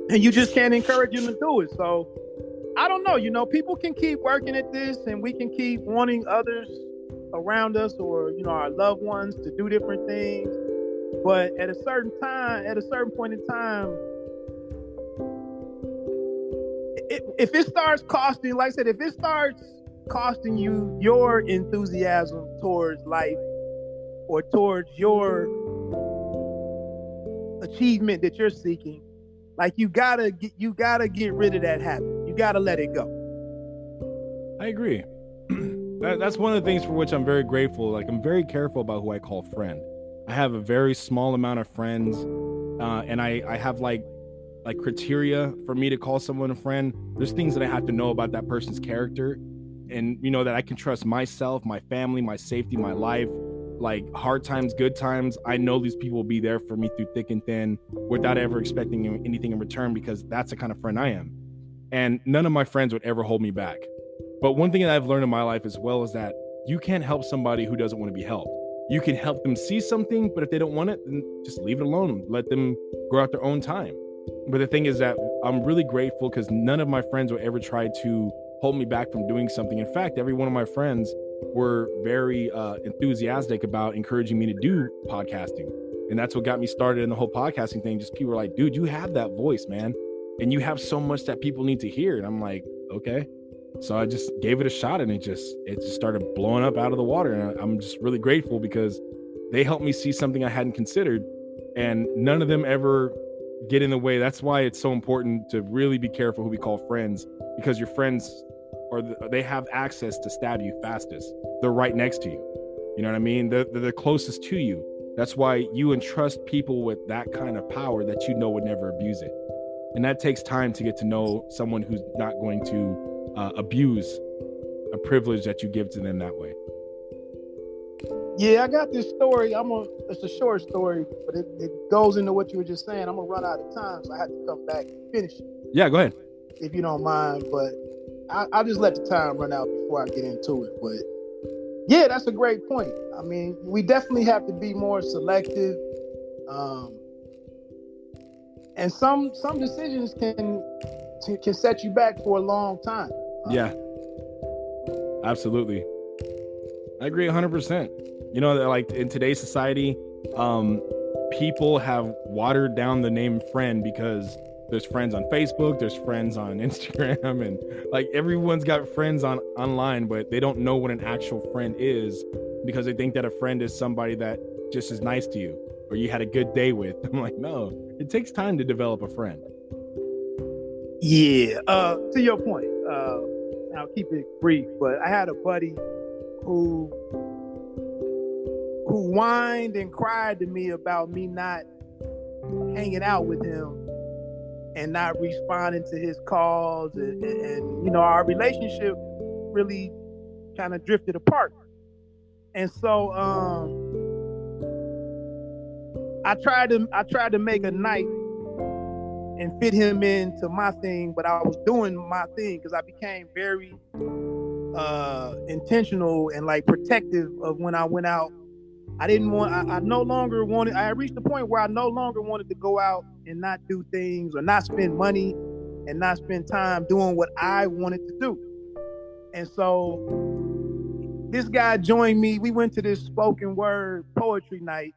And you just can't encourage them to do it. So I don't know, people can keep working at this, and we can keep wanting others around us or, our loved ones to do different things. But at a certain point in time, if it starts costing, like I said, if it starts costing you your enthusiasm towards life or towards your achievement that you're seeking, like you gotta get rid of that habit. You gotta let it go. I agree. That's one of the things for which I'm very grateful. Like, I'm very careful about who I call friend. I have a very small amount of friends, and I have like criteria for me to call someone a friend. There's things that I have to know about that person's character, and that I can trust myself, my family, my safety, my life. Like, hard times, good times, I know these people will be there for me through thick and thin without ever expecting anything in return, because that's the kind of friend I am. And none of my friends would ever hold me back. But one thing that I've learned in my life as well is that you can't help somebody who doesn't want to be helped. You can help them see something, but if they don't want it, then just leave it alone. Let them grow out their own time. But the thing is that I'm really grateful because none of my friends would ever try to hold me back from doing something. In fact, every one of my friends were very enthusiastic about encouraging me to do podcasting. And that's what got me started in the whole podcasting thing. Just people were like, dude, you have that voice, man. And you have so much that people need to hear. And I'm like, okay. So I just gave it a shot, and it just started blowing up out of the water. And I'm just really grateful because they helped me see something I hadn't considered, and none of them ever get in the way. That's why it's so important to really be careful who we call friends, because your friends they have access to stab you fastest. They're right next to you. You know what I mean? They're the closest to you. That's why you entrust people with that kind of power that would never abuse it. And that takes time to get to know someone who's not going to abuse a privilege that you give to them that way. Yeah, I got this story. It's a short story, but it goes into what you were just saying. I'm gonna run out of time, so I have to come back and finish it. Yeah, go ahead. If you don't mind, but I'll just let the time run out before I get into it. But yeah, that's a great point. I mean, we definitely have to be more selective. And some decisions can set you back for a long time. Yeah, absolutely. I agree 100%. Like in today's society, people have watered down the name friend because there's friends on Facebook, there's friends on Instagram, and like everyone's got friends online, but they don't know what an actual friend is because they think that a friend is somebody that just is nice to you or you had a good day with. I'm like, no, it takes time to develop a friend. Yeah. To your point, I'll keep it brief, but I had a buddy who whined and cried to me about me not hanging out with him and not responding to his calls, and our relationship really kind of drifted apart. And so I tried to make a night and fit him into my thing, but I was doing my thing because I became very intentional and like protective of when I went out. I no longer wanted, I reached the point where I no longer wanted to go out and not do things or not spend money and not spend time doing what I wanted to do. And so this guy joined me. We went to this spoken word poetry night,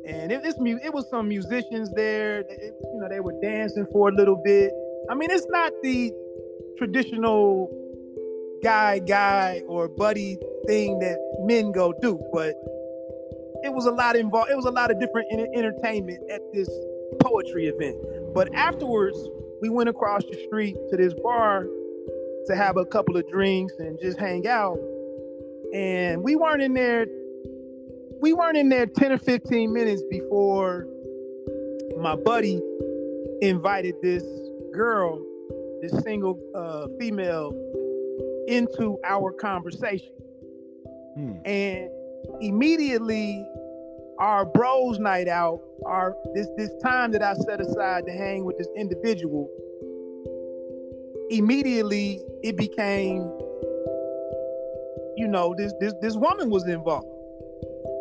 and it was some musicians there. They were dancing for a little bit. I mean, it's not the traditional guy or buddy thing that men go do, but it was a lot involved. It was a lot of different entertainment at this poetry event. But afterwards, we went across the street to this bar to have a couple of drinks and just hang out. And we weren't in there 10 or 15 minutes before my buddy invited this girl, this single female, into our conversation. And immediately our bros night out, this time that I set aside to hang with this individual, immediately it became, this woman was involved.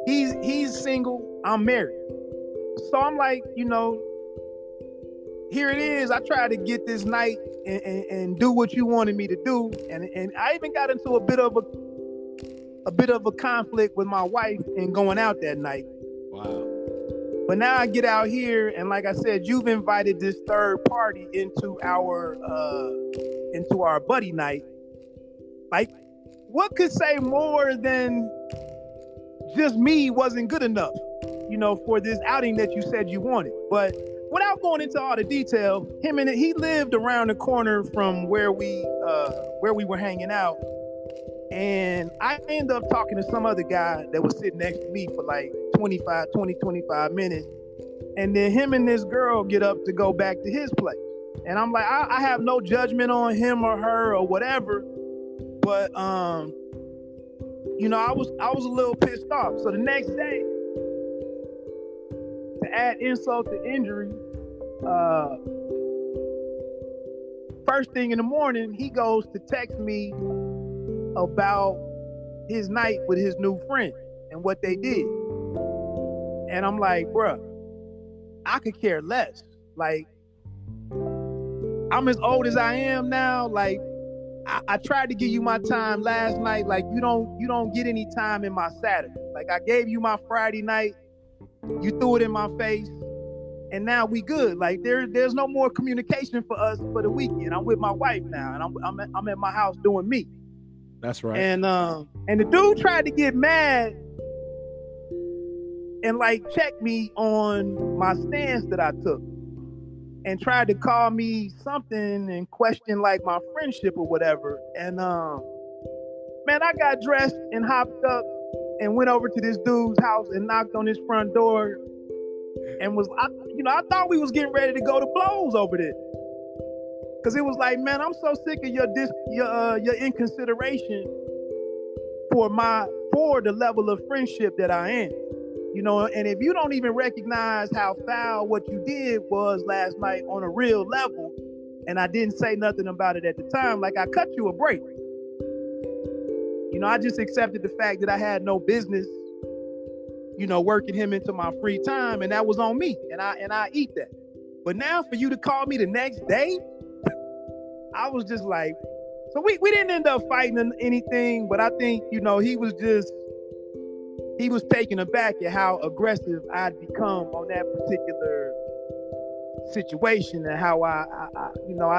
He's single, I'm married. So I'm like, here it is. I tried to get this night and do what you wanted me to do. And I even got into a bit of a conflict with my wife in going out that night. Wow. But now I get out here, and like I said, you've invited this third party into our buddy night. Like, what could say more than just me wasn't good enough, for this outing that you said you wanted? But without going into all the detail, he lived around the corner from where we were hanging out. And I ended up talking to some other guy that was sitting next to me for like 25 minutes. And then him and this girl get up to go back to his place. And I'm like, I have no judgment on him or her or whatever. But, I was a little pissed off. So the next day, to add insult to injury, first thing in the morning, he goes to text me about his night with his new friend and what they did. And I'm like, bruh, I could care less. Like, I'm as old as I am now. Like, I tried to give you my time last night. Like, you don't get any time in my Saturday. Like, I gave you my Friday night. You threw it in my face. And now we good. Like, there's no more communication for us for the weekend. I'm with my wife now, and I'm at my house doing me. That's right. And the dude tried to get mad and like check me on my stance that I took, and tried to call me something and question like my friendship or whatever. And man, I got dressed and hopped up and went over to this dude's house and knocked on his front door, and I thought we was getting ready to go to blows over this. Cause it was like, man, I'm so sick of your inconsideration for the level of friendship that I am. And if you don't even recognize how foul what you did was last night on a real level, and I didn't say nothing about it at the time, like I cut you a break. I just accepted the fact that I had no business, working him into my free time, and that was on me, and I eat that. But now for you to call me the next day, I was just like, so we didn't end up fighting anything, but I think, he was taken aback at how aggressive I'd become on that particular situation, and how I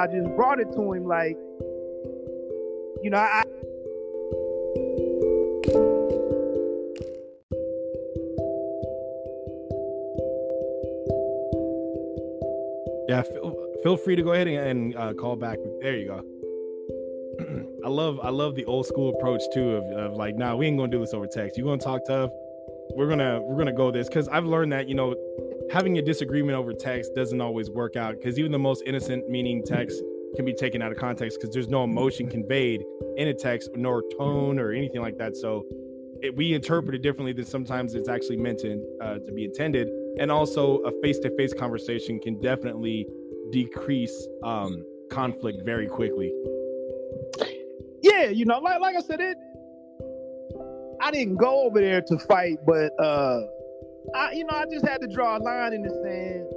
just brought it to him like, Yeah, feel free to go ahead and call back. There you go. I love the old school approach too of like, nah, we ain't gonna do this over text. You gonna talk tough? We're gonna go this, because I've learned that having a disagreement over text doesn't always work out, because even the most innocent meaning text can be taken out of context because there's no emotion conveyed in a text, nor tone or anything like that. So we interpret it differently than sometimes it's actually meant to be intended. And also a face-to-face conversation can definitely decrease conflict very quickly. Yeah, like I said, I didn't go over there to fight, but I just had to draw a line in the sand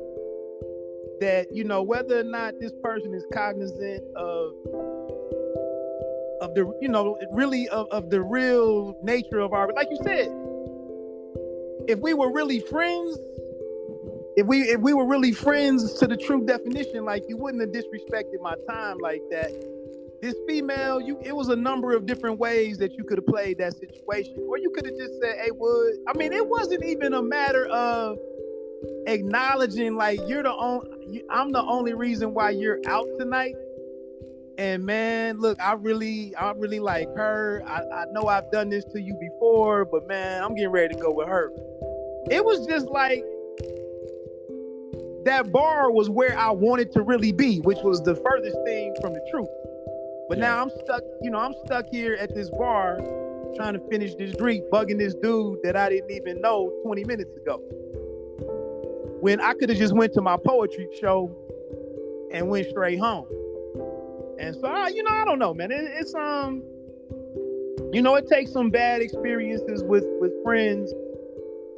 that, whether or not this person is cognizant the, you know, really of the real nature of our, like you said, if we were really friends, if we were really friends to the true definition, like, you wouldn't have disrespected my time like that. This female, it was a number of different ways that you could have played that situation, or you could have just said, "Hey, Wood." I mean, it wasn't even a matter of acknowledging like I'm the only reason why you're out tonight. And man, look, I really like her. I know I've done this to you before, but man, I'm getting ready to go with her. It was just like that bar was where I wanted to really be, which was the furthest thing from the truth. But now I'm stuck here at this bar trying to finish this drink, bugging this dude that I didn't even know 20 minutes ago. When I could have just went to my poetry show and went straight home. And so, I don't know, man. It's it takes some bad experiences with friends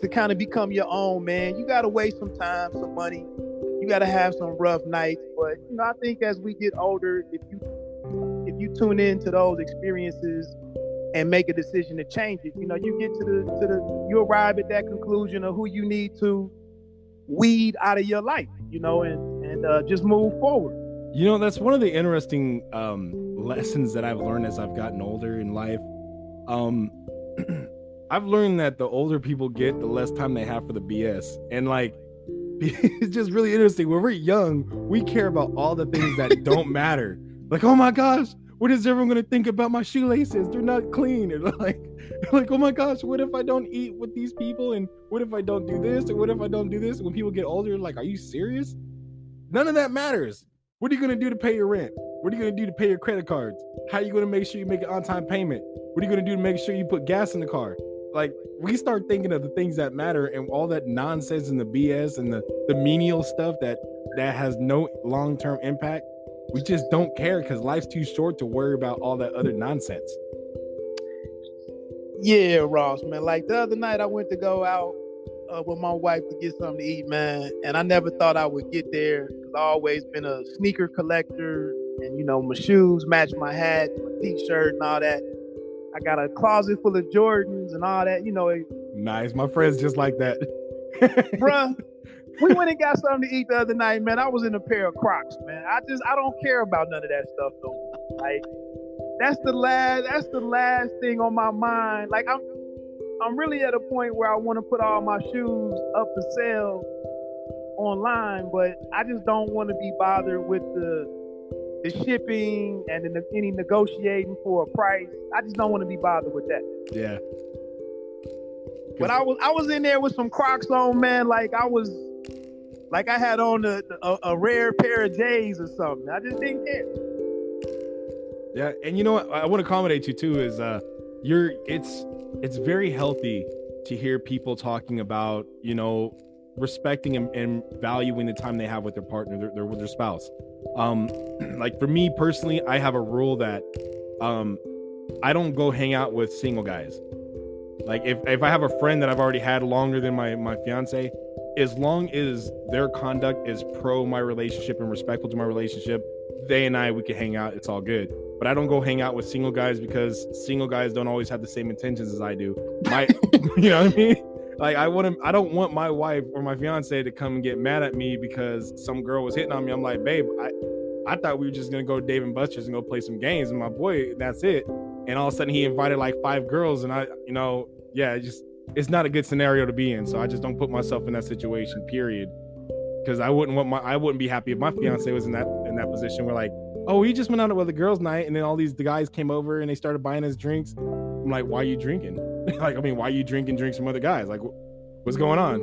to kind of become your own, man. You got to waste some time, some money. You got to have some rough nights. But, I think as we get older, if you tune into those experiences and make a decision to change it, you get you arrive at that conclusion of who you need to weed out of your life, and just move forward. That's one of the interesting lessons that I've learned as I've gotten older in life. I've learned that the older people get, the less time they have for the BS. And like, it's just really interesting. When we're young, we care about all the things that don't matter. Like, oh my gosh, what is everyone going to think about my shoelaces? They're not clean. And like, oh my gosh, what if I don't eat with these people? And what if I don't do this? And what if I don't do this? And when people get older, like, are you serious? None of that matters. What are you going to do to pay your rent? What are you going to do to pay your credit cards? How are you going to make sure you make an on-time payment? What are you going to do to make sure you put gas in the car? Like, we start thinking of the things that matter, and all that nonsense and the BS and the menial stuff that has no long-term impact. We just don't care because life's too short to worry about all that other nonsense. Yeah, Ross, man. Like the other night, I went to go out with my wife to get something to eat, man. And I never thought I would get there because I've always been a sneaker collector. And, my shoes match my hat, my t-shirt and all that. I got a closet full of Jordans and all that, Nice. My friend's just like that. Bruh, we went and got something to eat the other night, man. I was in a pair of Crocs, man. I don't care about none of that stuff no more. Like, that's the last thing on my mind. Like, I'm really at a point where I want to put all my shoes up for sale online, but I just don't want to be bothered with the shipping and any negotiating for a price. I just don't want to be bothered with that. Yeah. But I was in there with some Crocs on, man. Like I had on a rare pair of J's or something. I just didn't care. Yeah, and you know what? I want to accommodate you too. Is it's very healthy to hear people talking about respecting and valuing the time they have with their partner, with their spouse. Like for me personally, I have a rule that I don't go hang out with single guys. Like if I have a friend that I've already had longer than my fiance, as long as their conduct is pro my relationship and respectful to my relationship, we can hang out. It's all good. But I don't go hang out with single guys because single guys don't always have the same intentions as I do. You know what I mean? Like I don't want my wife or my fiance to come and get mad at me because some girl was hitting on me. I'm like, babe, I thought we were just gonna go to Dave and Buster's and go play some games, and my boy, that's it. And all of a sudden he invited like 5 girls, and it's not a good scenario to be in. So I just don't put myself in that situation, period. Because I wouldn't be happy if my fiance was in that position where like, oh, he just went out with a girls' night, and then all these guys came over and they started buying us drinks. I'm like, why are you drinking? Like, I mean, why are you drinking drinks from other guys? Like, what's going on?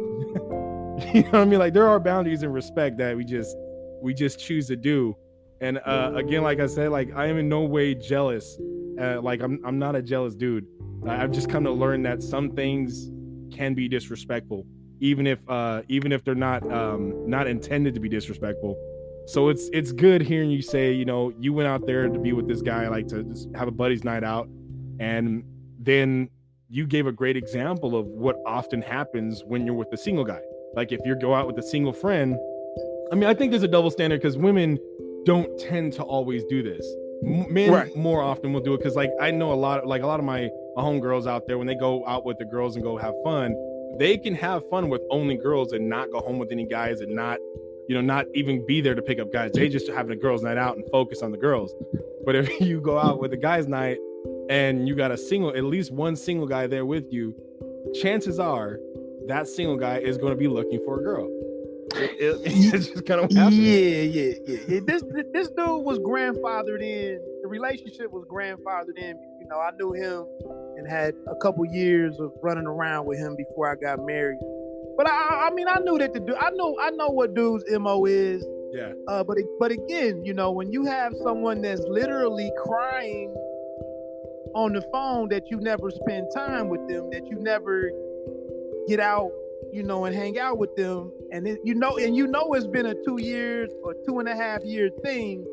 You know what I mean? Like, there are boundaries and respect that we just choose to do. And again, like I said, like I am in no way jealous. Like I'm not a jealous dude. I've just come to learn that some things can be disrespectful, even if they're not intended to be disrespectful. So it's good hearing you say, you went out there to be with this guy, like to just have a buddy's night out, and then you gave a great example of what often happens when you're with a single guy. Like if you go out with a single friend, I mean, I think there's a double standard because women don't tend to always do this. Men Right. more often will do it because, like, I know a lot of my homegirls out there, when they go out with the girls and go have fun, they can have fun with only girls and not go home with any guys and not, not even be there to pick up guys. They just having a girls' night out and focus on the girls. But if you go out with a guys' night and you got at least one single guy there with you, chances are that single guy is going to be looking for a girl. It's just kind of what happens. Yeah. This dude was grandfathered in. The relationship was grandfathered in. I knew him and had a couple years of running around with him before I got married. But I knew that the dude. I know what dude's MO is. Yeah. But again, when you have someone that's literally crying on the phone, that you never spend time with them, that you never get out, and hang out with them, and it's been a 2 years or 2.5 year thing.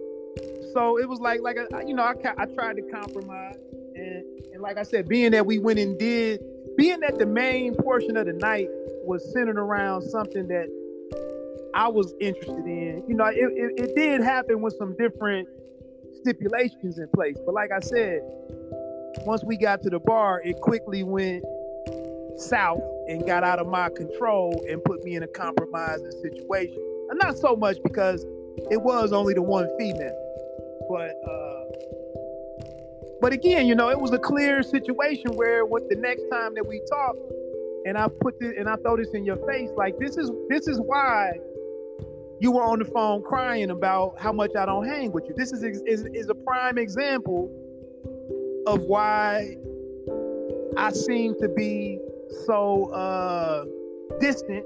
So it was like I tried to compromise, and like I said, being that the main portion of the night was centered around something that I was interested in. It did happen with some different stipulations in place, but like I said, once we got to the bar, it quickly went south and got out of my control and put me in a compromising situation. And not so much because it was only the one female, but again, it was a clear situation where the next time that we talked, and I throw this in your face, like this is why you were on the phone crying about how much I don't hang with you. This is a prime example of why I seem to be so distant,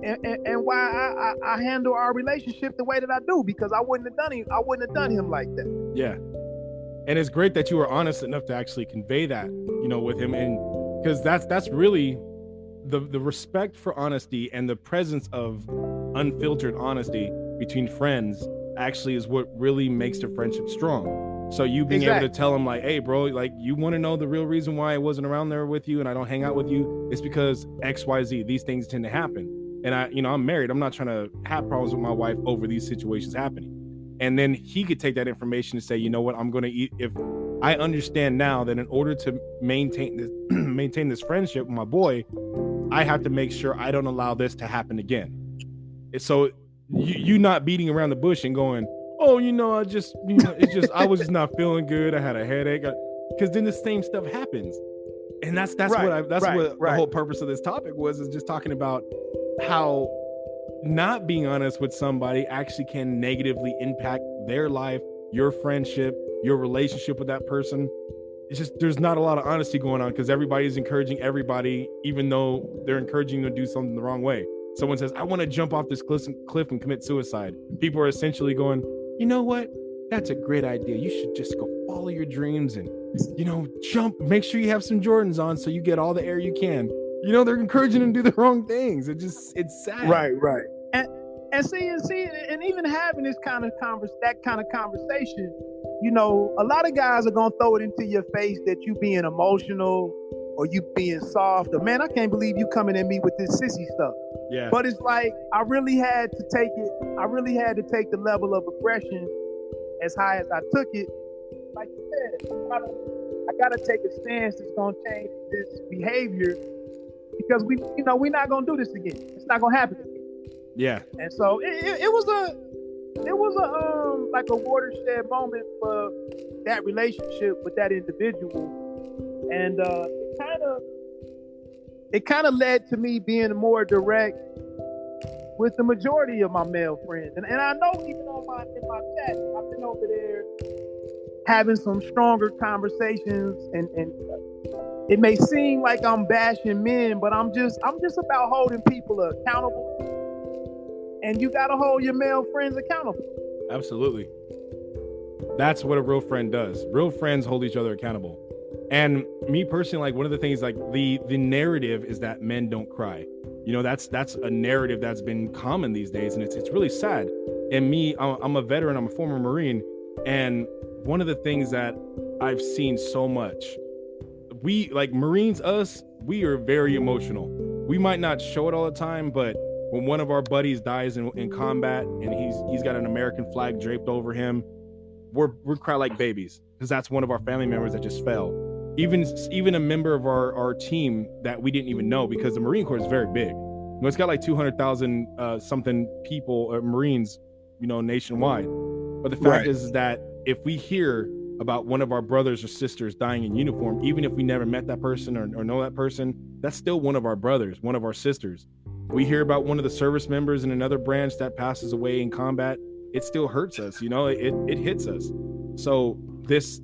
and why I handle our relationship the way that I do, because I wouldn't have done him like that. Yeah. And it's great that you were honest enough to actually convey that, with him, and because that's really the respect for honesty and the presence of unfiltered honesty between friends actually is what really makes the friendship strong. So you being able to tell him, like, hey, bro, like, you want to know the real reason why I wasn't around there with you and I don't hang out with you? It's because XYZ. These things tend to happen. And I'm married. I'm not trying to have problems with my wife over these situations happening. And then he could take that information and say, you know what, I'm going to eat. If I understand now that in order to maintain this friendship with my boy, I have to make sure I don't allow this to happen again. So you not beating around the bush and going, oh, I was just not feeling good. I had a headache. Because then the same stuff happens. And that's right, what the whole purpose of this topic is just talking about how not being honest with somebody actually can negatively impact their life, your friendship, your relationship with that person. It's just, there's not a lot of honesty going on because everybody's encouraging everybody, even though they're encouraging you to do something the wrong way. Someone says, I want to jump off this cliff and commit suicide. People are essentially going, you know what? That's a great idea. You should just go follow your dreams and, jump. Make sure you have some Jordans on so you get all the air you can. They're encouraging them to do the wrong things. It's sad. Right. And see, and even having that kind of conversation, a lot of guys are gonna throw it into your face that you being emotional or you being soft, or, man, I can't believe you coming at me with this sissy stuff. Yeah. But it's like I really had to take the level of aggression as high as I took it. Like you said, I gotta take a stance that's gonna change this behavior, because we're not gonna do this again. It's not gonna happen again. Yeah. And so it was a like a watershed moment for that relationship with that individual, and it kind of led to me being more direct with the majority of my male friends. And I know even in my chat, I've been over there having some stronger conversations, and it may seem like I'm bashing men, but I'm just about holding people accountable. And you got to hold your male friends accountable. Absolutely. That's what a real friend does. Real friends hold each other accountable. And me personally, like, one of the things, like, the narrative is that men don't cry. That's a narrative that's been common these days, and it's really sad. And me, I'm a veteran, I'm a former Marine, and one of the things that I've seen so much, we, like Marines, we are very emotional. We might not show it all the time, but when one of our buddies dies in combat and he's got an American flag draped over him, we cry like babies because that's one of our family members that just fell. Even a member of our team that we didn't even know, because the Marine Corps is very big. You know, it's got like 200,000 something people, Marines, you know, nationwide. But the fact is that if we hear about one of our brothers or sisters dying in uniform, even if we never met that person or know that person, that's still one of our brothers, one of our sisters. We hear about one of the service members in another branch that passes away in combat, it still hurts us, you know, it hits us. So this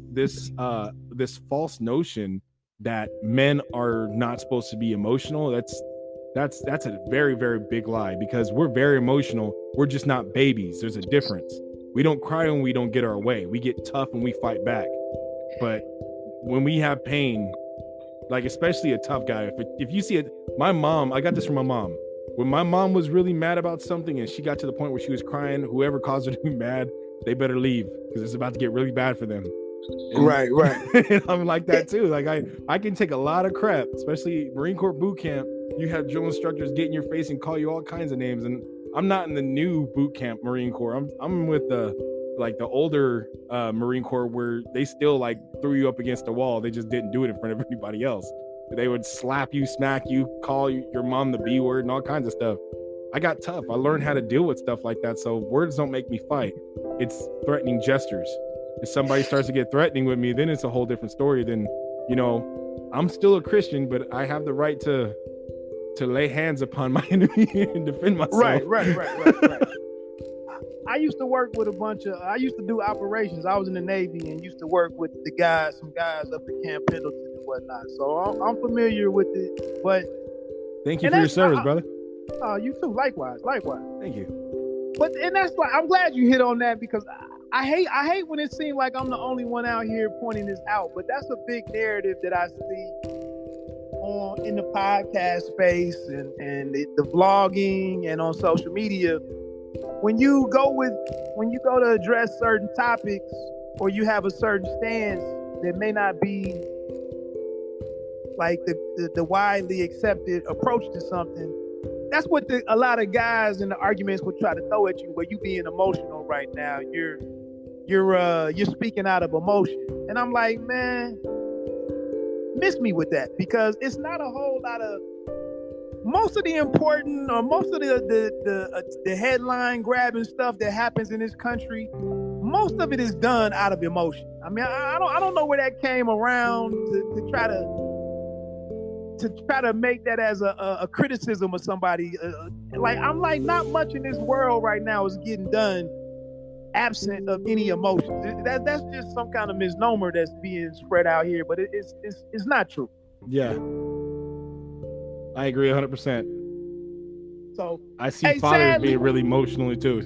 false notion that men are not supposed to be emotional, that's a very, very big lie, because we're very emotional. We're just not babies. There's a difference. We don't cry when we don't get our way. We get tough and we fight back. But when we have pain, like especially a tough guy, if you see it, my mom, I got this from my mom. When my mom was really mad about something and she got to the point where she was crying, whoever caused her to be mad, they better leave because it's about to get really bad for them. And, Right. And I'm like that too. Like I can take a lot of crap, especially Marine Corps boot camp. You have drill instructors get in your face and call you all kinds of names. And I'm not in the new boot camp Marine Corps. I'm with the older Marine Corps where they still like threw you up against the wall. They just didn't do it in front of anybody else. They would slap you, smack you, call your mom the B word and all kinds of stuff. I got tough. I learned how to deal with stuff like that. So words don't make me fight. It's threatening gestures. If somebody starts to get threatening with me, then it's a whole different story. Then, you know, I'm still a Christian, but I have the right to lay hands upon my enemy and defend myself. Right. I used to work with I used to do operations. I was in the Navy and used to work with some guys up at Camp Pendleton and whatnot. So I'm familiar with it. But thank you for your service, brother. You too. Likewise. Thank you. And that's why I'm glad you hit on that, because I hate when it seems like I'm the only one out here pointing this out. But that's a big narrative that I see in the podcast space and the vlogging and on social media. When you go to address certain topics, or you have a certain stance that may not be like the widely accepted approach to something, that's what a lot of guys in the arguments will try to throw at you. Where you being emotional right now, you're speaking out of emotion, and I'm like, man, miss me with that, because it's not a whole lot of most of the important or most of the headline grabbing stuff that happens in this country. Most of it is done out of emotion. I mean, I don't know where that came around to try to make that as a criticism of somebody. I'm like, not much in this world right now is getting done absent of any emotion. That's just some kind of misnomer that's being spread out here, but it's not true. Yeah, I agree 100%. So I see fathers being really emotional too.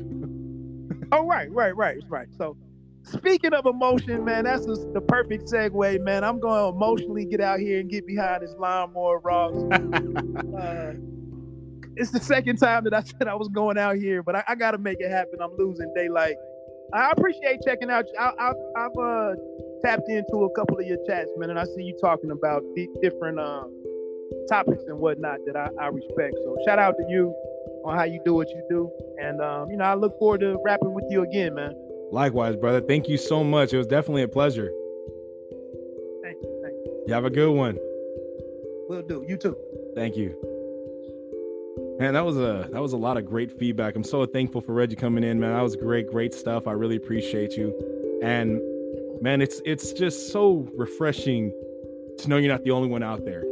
Oh, right. So speaking of emotion, man, that's the perfect segue, man. I'm going to emotionally get out here and get behind this lawnmower, Ross. It's the second time that I said I was going out here, but I got to make it happen. I'm losing daylight. I appreciate checking out. I've tapped into a couple of your chats, man, and I see you talking about different topics and whatnot that I respect. So shout out to you on how you do what you do. And, I look forward to rapping with you again, man. Likewise, brother. Thank you so much. It was definitely a pleasure. Thank you. You have a good one. Will do. You too. Thank you. Man, that was a lot of great feedback. I'm so thankful for Reggie coming in, man. That was great stuff. I really appreciate you. And man, it's just so refreshing to know you're not the only one out there.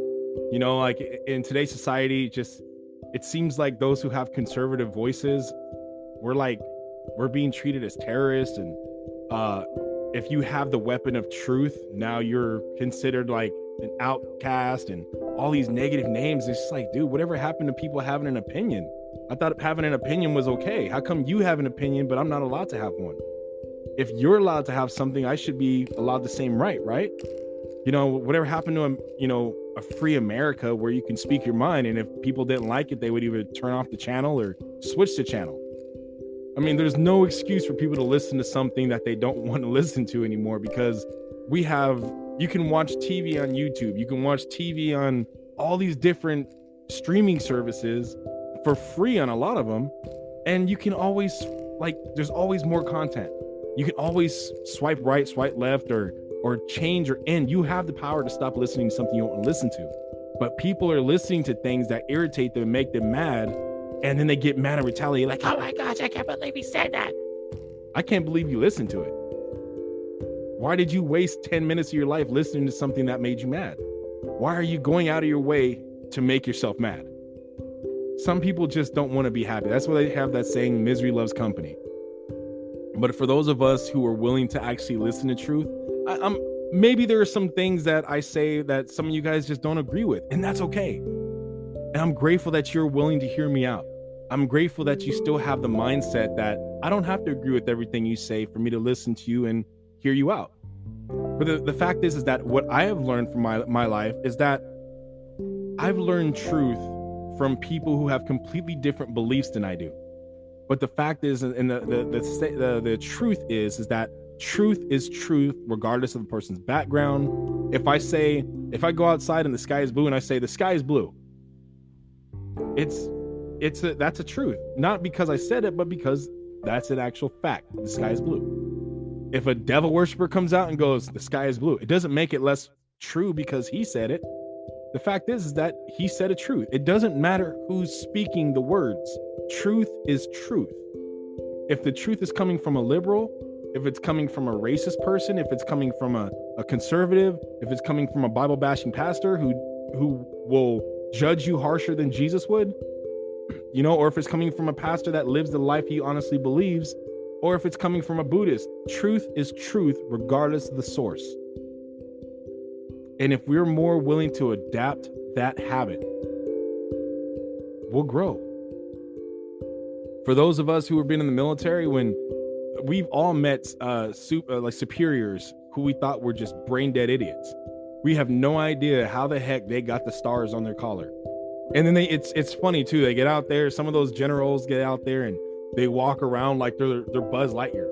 You know, like in today's society, it seems like those who have conservative voices, we're being treated as terrorists. And if you have the weapon of truth, now you're considered like an outcast and all these negative names. It's just like, dude, whatever happened to people having an opinion? I thought having an opinion was okay. How come you have an opinion, but I'm not allowed to have one? If you're allowed to have something, I should be allowed the same right? You know, whatever happened to a free America where you can speak your mind, and if people didn't like it, they would either turn off the channel or switch the channel. I mean, there's no excuse for people to listen to something that they don't want to listen to anymore, because you can watch TV on YouTube, you can watch TV on all these different streaming services for free on a lot of them, and you can always, there's always more content. You can always swipe right, swipe left, or change or end. You have the power to stop listening to something you don't want to listen to. But people are listening to things that irritate them and make them mad, and then they get mad and retaliate like, oh my gosh, I can't believe he said that. I can't believe you listened to it. Why did you waste 10 minutes of your life listening to something that made you mad? Why are you going out of your way to make yourself mad? Some people just don't want to be happy. That's why they have that saying, misery loves company. But for those of us who are willing to actually listen to truth, maybe there are some things that I say that some of you guys just don't agree with, and that's okay. And I'm grateful that you're willing to hear me out. I'm grateful that you still have the mindset that I don't have to agree with everything you say for me to listen to you and hear you out. But the fact is that what I have learned from my life is that I've learned truth from people who have completely different beliefs than I do. But the fact is, and the truth is that truth is truth regardless of the person's background. If I go outside and the sky is blue and I say the sky is blue, that's a truth. Not because I said it, but because that's an actual fact. The sky is blue. If a devil worshiper comes out and goes, the sky is blue, it doesn't make it less true because he said it. The fact is that he said a truth. It doesn't matter who's speaking the words. Truth is truth. If the truth is coming from a liberal, if it's coming from a racist person, if it's coming from a conservative, if it's coming from a Bible bashing pastor who will judge you harsher than Jesus would, or if it's coming from a pastor that lives the life he honestly believes, or if it's coming from a Buddhist, truth is truth regardless of the source. And if we're more willing to adapt that habit, we'll grow. For those of us who have been in the military, when we've all met superiors who we thought were just brain dead idiots. We have no idea how the heck they got the stars on their collar. And then it's funny too. They get out there. Some of those generals get out there and they walk around like they're Buzz Lightyear.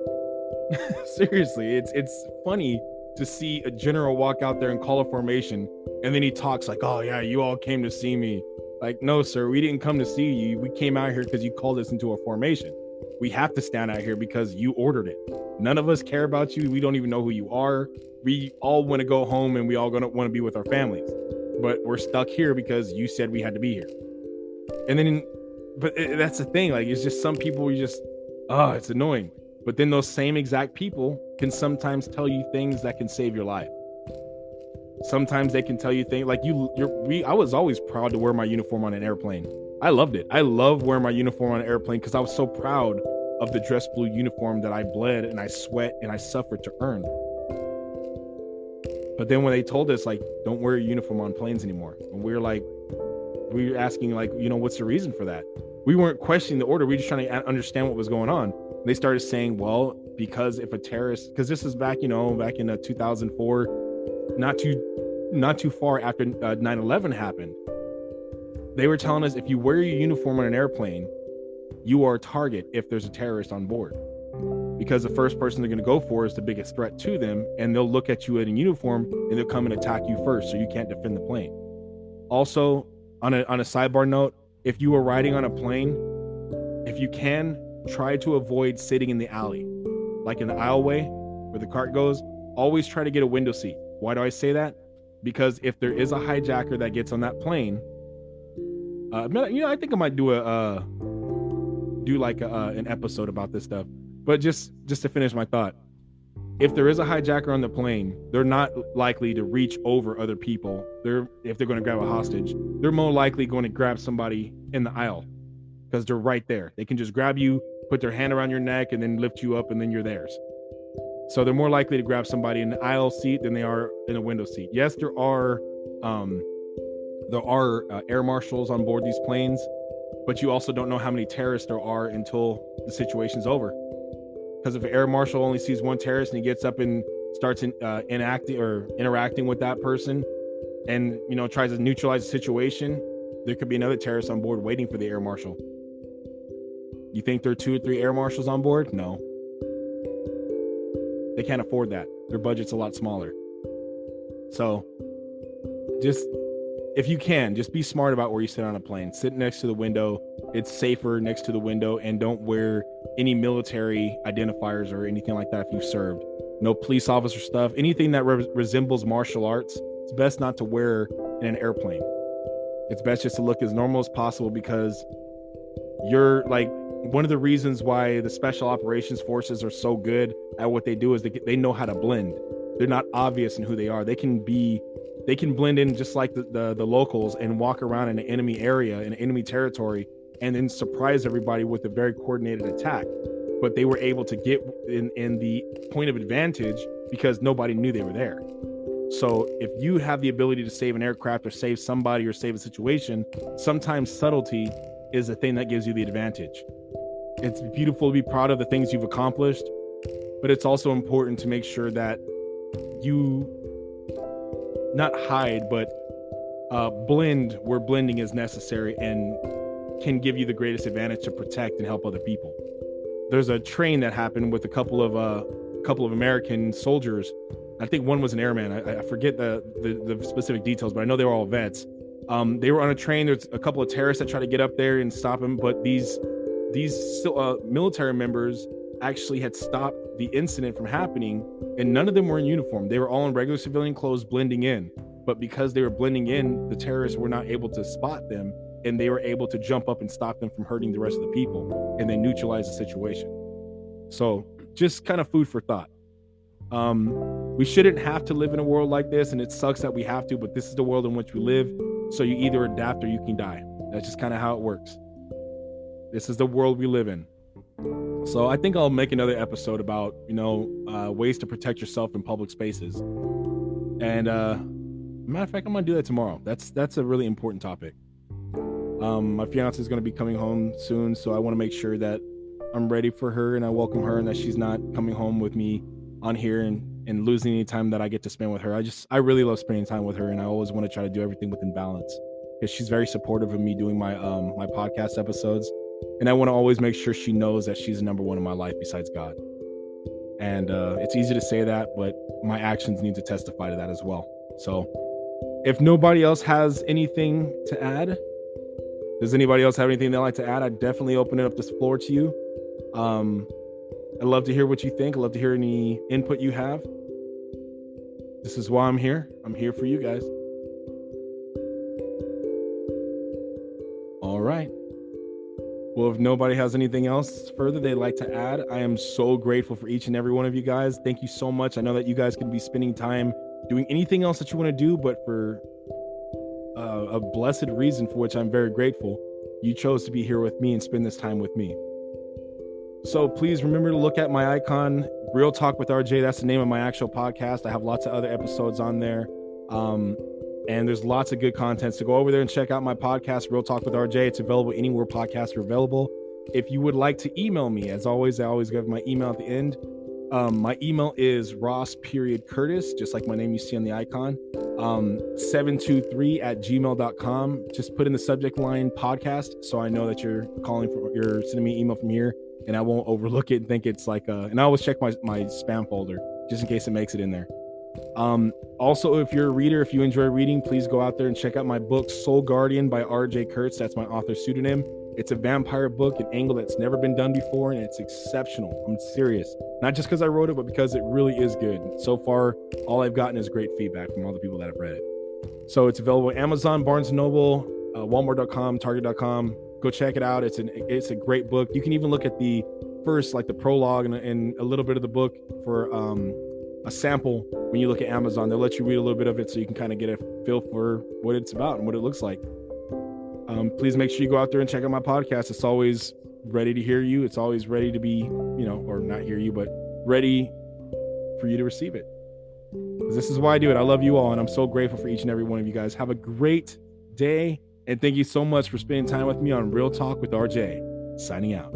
Seriously, it's funny to see a general walk out there and call a formation, and then he talks like, "Oh yeah, you all came to see me." Like, no, sir, we didn't come to see you. We came out here because you called us into a formation. We have to stand out here because you ordered it. None of us care about you. We don't even know who you are. We all want to go home and we all want to be with our families. But we're stuck here because you said we had to be here. And then, that's the thing. Like, it's just some people you just, it's annoying. But then those same exact people can sometimes tell you things that can save your life. Sometimes they can tell you things like I was always proud to wear my uniform on an airplane. I loved it. I love wearing my uniform on an airplane because I was so proud of the dress blue uniform that I bled and I sweat and I suffered to earn. But then when they told us, like, don't wear a uniform on planes anymore, and we were asking, like, what's the reason for that? We weren't questioning the order. We were just trying to understand what was going on. They started saying, well, because if a terrorist, because this is back in 2004, not too far after 9/11 happened. They were telling us if you wear your uniform on an airplane, you are a target if there's a terrorist on board, because the first person they're going to go for is the biggest threat to them, and they'll look at you in uniform and they'll come and attack you first, so you can't defend the plane. Also, on a sidebar note, if you are riding on a plane, if you can, try to avoid sitting in the alley, like in the aisleway where the cart goes. Always try to get a window seat. Why do I say that? Because if there is a hijacker that gets on that plane, I think I might do an episode about this stuff. But just to finish my thought, if there is a hijacker on the plane, they're not likely to reach over other people. If they're going to grab a hostage, they're more likely going to grab somebody in the aisle because they're right there. They can just grab you, put their hand around your neck, and then lift you up, and then you're theirs. So they're more likely to grab somebody in the aisle seat than they are in a window seat. Yes, there are air marshals on board these planes, but you also don't know how many terrorists there are until the situation's over. Because if an air marshal only sees one terrorist and he gets up and starts interacting with that person and tries to neutralize the situation, there could be another terrorist on board waiting for the air marshal. You think there are 2 or 3 air marshals on board? No. They can't afford that. Their budget's a lot smaller. So just, if you can, just be smart about where you sit on a plane. Sit next to the window. It's safer next to the window, and don't wear any military identifiers or anything like that if you've served. No police officer stuff, anything that resembles martial arts, it's best not to wear in an airplane. It's best just to look as normal as possible, because you're like, one of the reasons why the special operations forces are so good at what they do is they know how to blend. They're not obvious in who they are. They can blend in just like the locals and walk around in an enemy area, in enemy territory, and then surprise everybody with a very coordinated attack. But they were able to get in the point of advantage because nobody knew they were there. So if you have the ability to save an aircraft or save somebody or save a situation, sometimes subtlety is the thing that gives you the advantage. It's beautiful to be proud of the things you've accomplished, but it's also important to make sure that you not hide, but blend where blending is necessary and can give you the greatest advantage to protect and help other people. There's a train that happened with a couple of American soldiers. I think one was an airman. I forget the specific details, but I know they were all vets. They were on a train. There's a couple of terrorists that tried to get up there and stop them, but these military members actually had stopped the incident from happening, and none of them were in uniform. They were all in regular civilian clothes blending in, but because they were blending in, the terrorists were not able to spot them, and they were able to jump up and stop them from hurting the rest of the people, and they neutralized the situation. So just kind of food for thought. We shouldn't have to live in a world like this, and it sucks that we have to, but this is the world in which we live. So you either adapt or you can die. That's just kind of how it works. This is the world we live in. So I think I'll make another episode about, ways to protect yourself in public spaces. And matter of fact, I'm gonna do that tomorrow. That's a really important topic. My fiance is gonna be coming home soon, so I want to make sure that I'm ready for her and I welcome her, and that she's not coming home with me on here and losing any time that I get to spend with her. I really love spending time with her, and I always want to try to do everything within balance, because she's very supportive of me doing my my podcast episodes, and I want to always make sure she knows that she's number one in my life besides God. And it's easy to say that, but my actions need to testify to that as well. So if nobody else has anything to add, does anybody else have anything they'd like to add? I'd definitely open it up this floor to you. I'd love to hear what you think. I'd love to hear any input you have. This is why I'm here. I'm here for you guys. All right. Well, if nobody has anything else further they'd like to add, I am so grateful for each and every one of you guys. Thank you so much. I know that you guys could be spending time doing anything else that you want to do, but for a blessed reason for which I'm very grateful, you chose to be here with me and spend this time with me. So please remember to look at my icon, Real Talk with RJ. That's the name of my actual podcast. I have lots of other episodes on there. And there's lots of good content. So go over there and check out my podcast, Real Talk with RJ. It's available anywhere podcasts are available. If you would like to email me, as always, I always give my email at the end. My email is ross.curtis, just like my name you see on the icon, 723@gmail.com. Just put in the subject line podcast, so I know that you're sending me an email from here, and I won't overlook it and think it's like and I always check my spam folder just in case it makes it in there. Also, if you're a reader, if you enjoy reading, please go out there and check out my book, Soul Guardian by R.J. Kurtz. That's my author pseudonym. It's a vampire book, an angle that's never been done before, and it's exceptional. I'm serious. Not just because I wrote it, but because it really is good. So far, all I've gotten is great feedback from all the people that have read it. So it's available at Amazon, Barnes & Noble, Walmart.com, Target.com. Go check it out. It's a great book. You can even look at the first, like the prologue and a little bit of the book for a sample. When you look at Amazon, they'll let you read a little bit of it so you can kind of get a feel for what it's about and what it looks like. Please make sure you go out there and check out my podcast. It's always ready to hear you. It's always ready to be, or not hear you, but ready for you to receive it. This is why I do it. I love you all, and I'm so grateful for each and every one of you guys. Have a great day, and thank you so much for spending time with me on Real Talk with RJ. Signing out.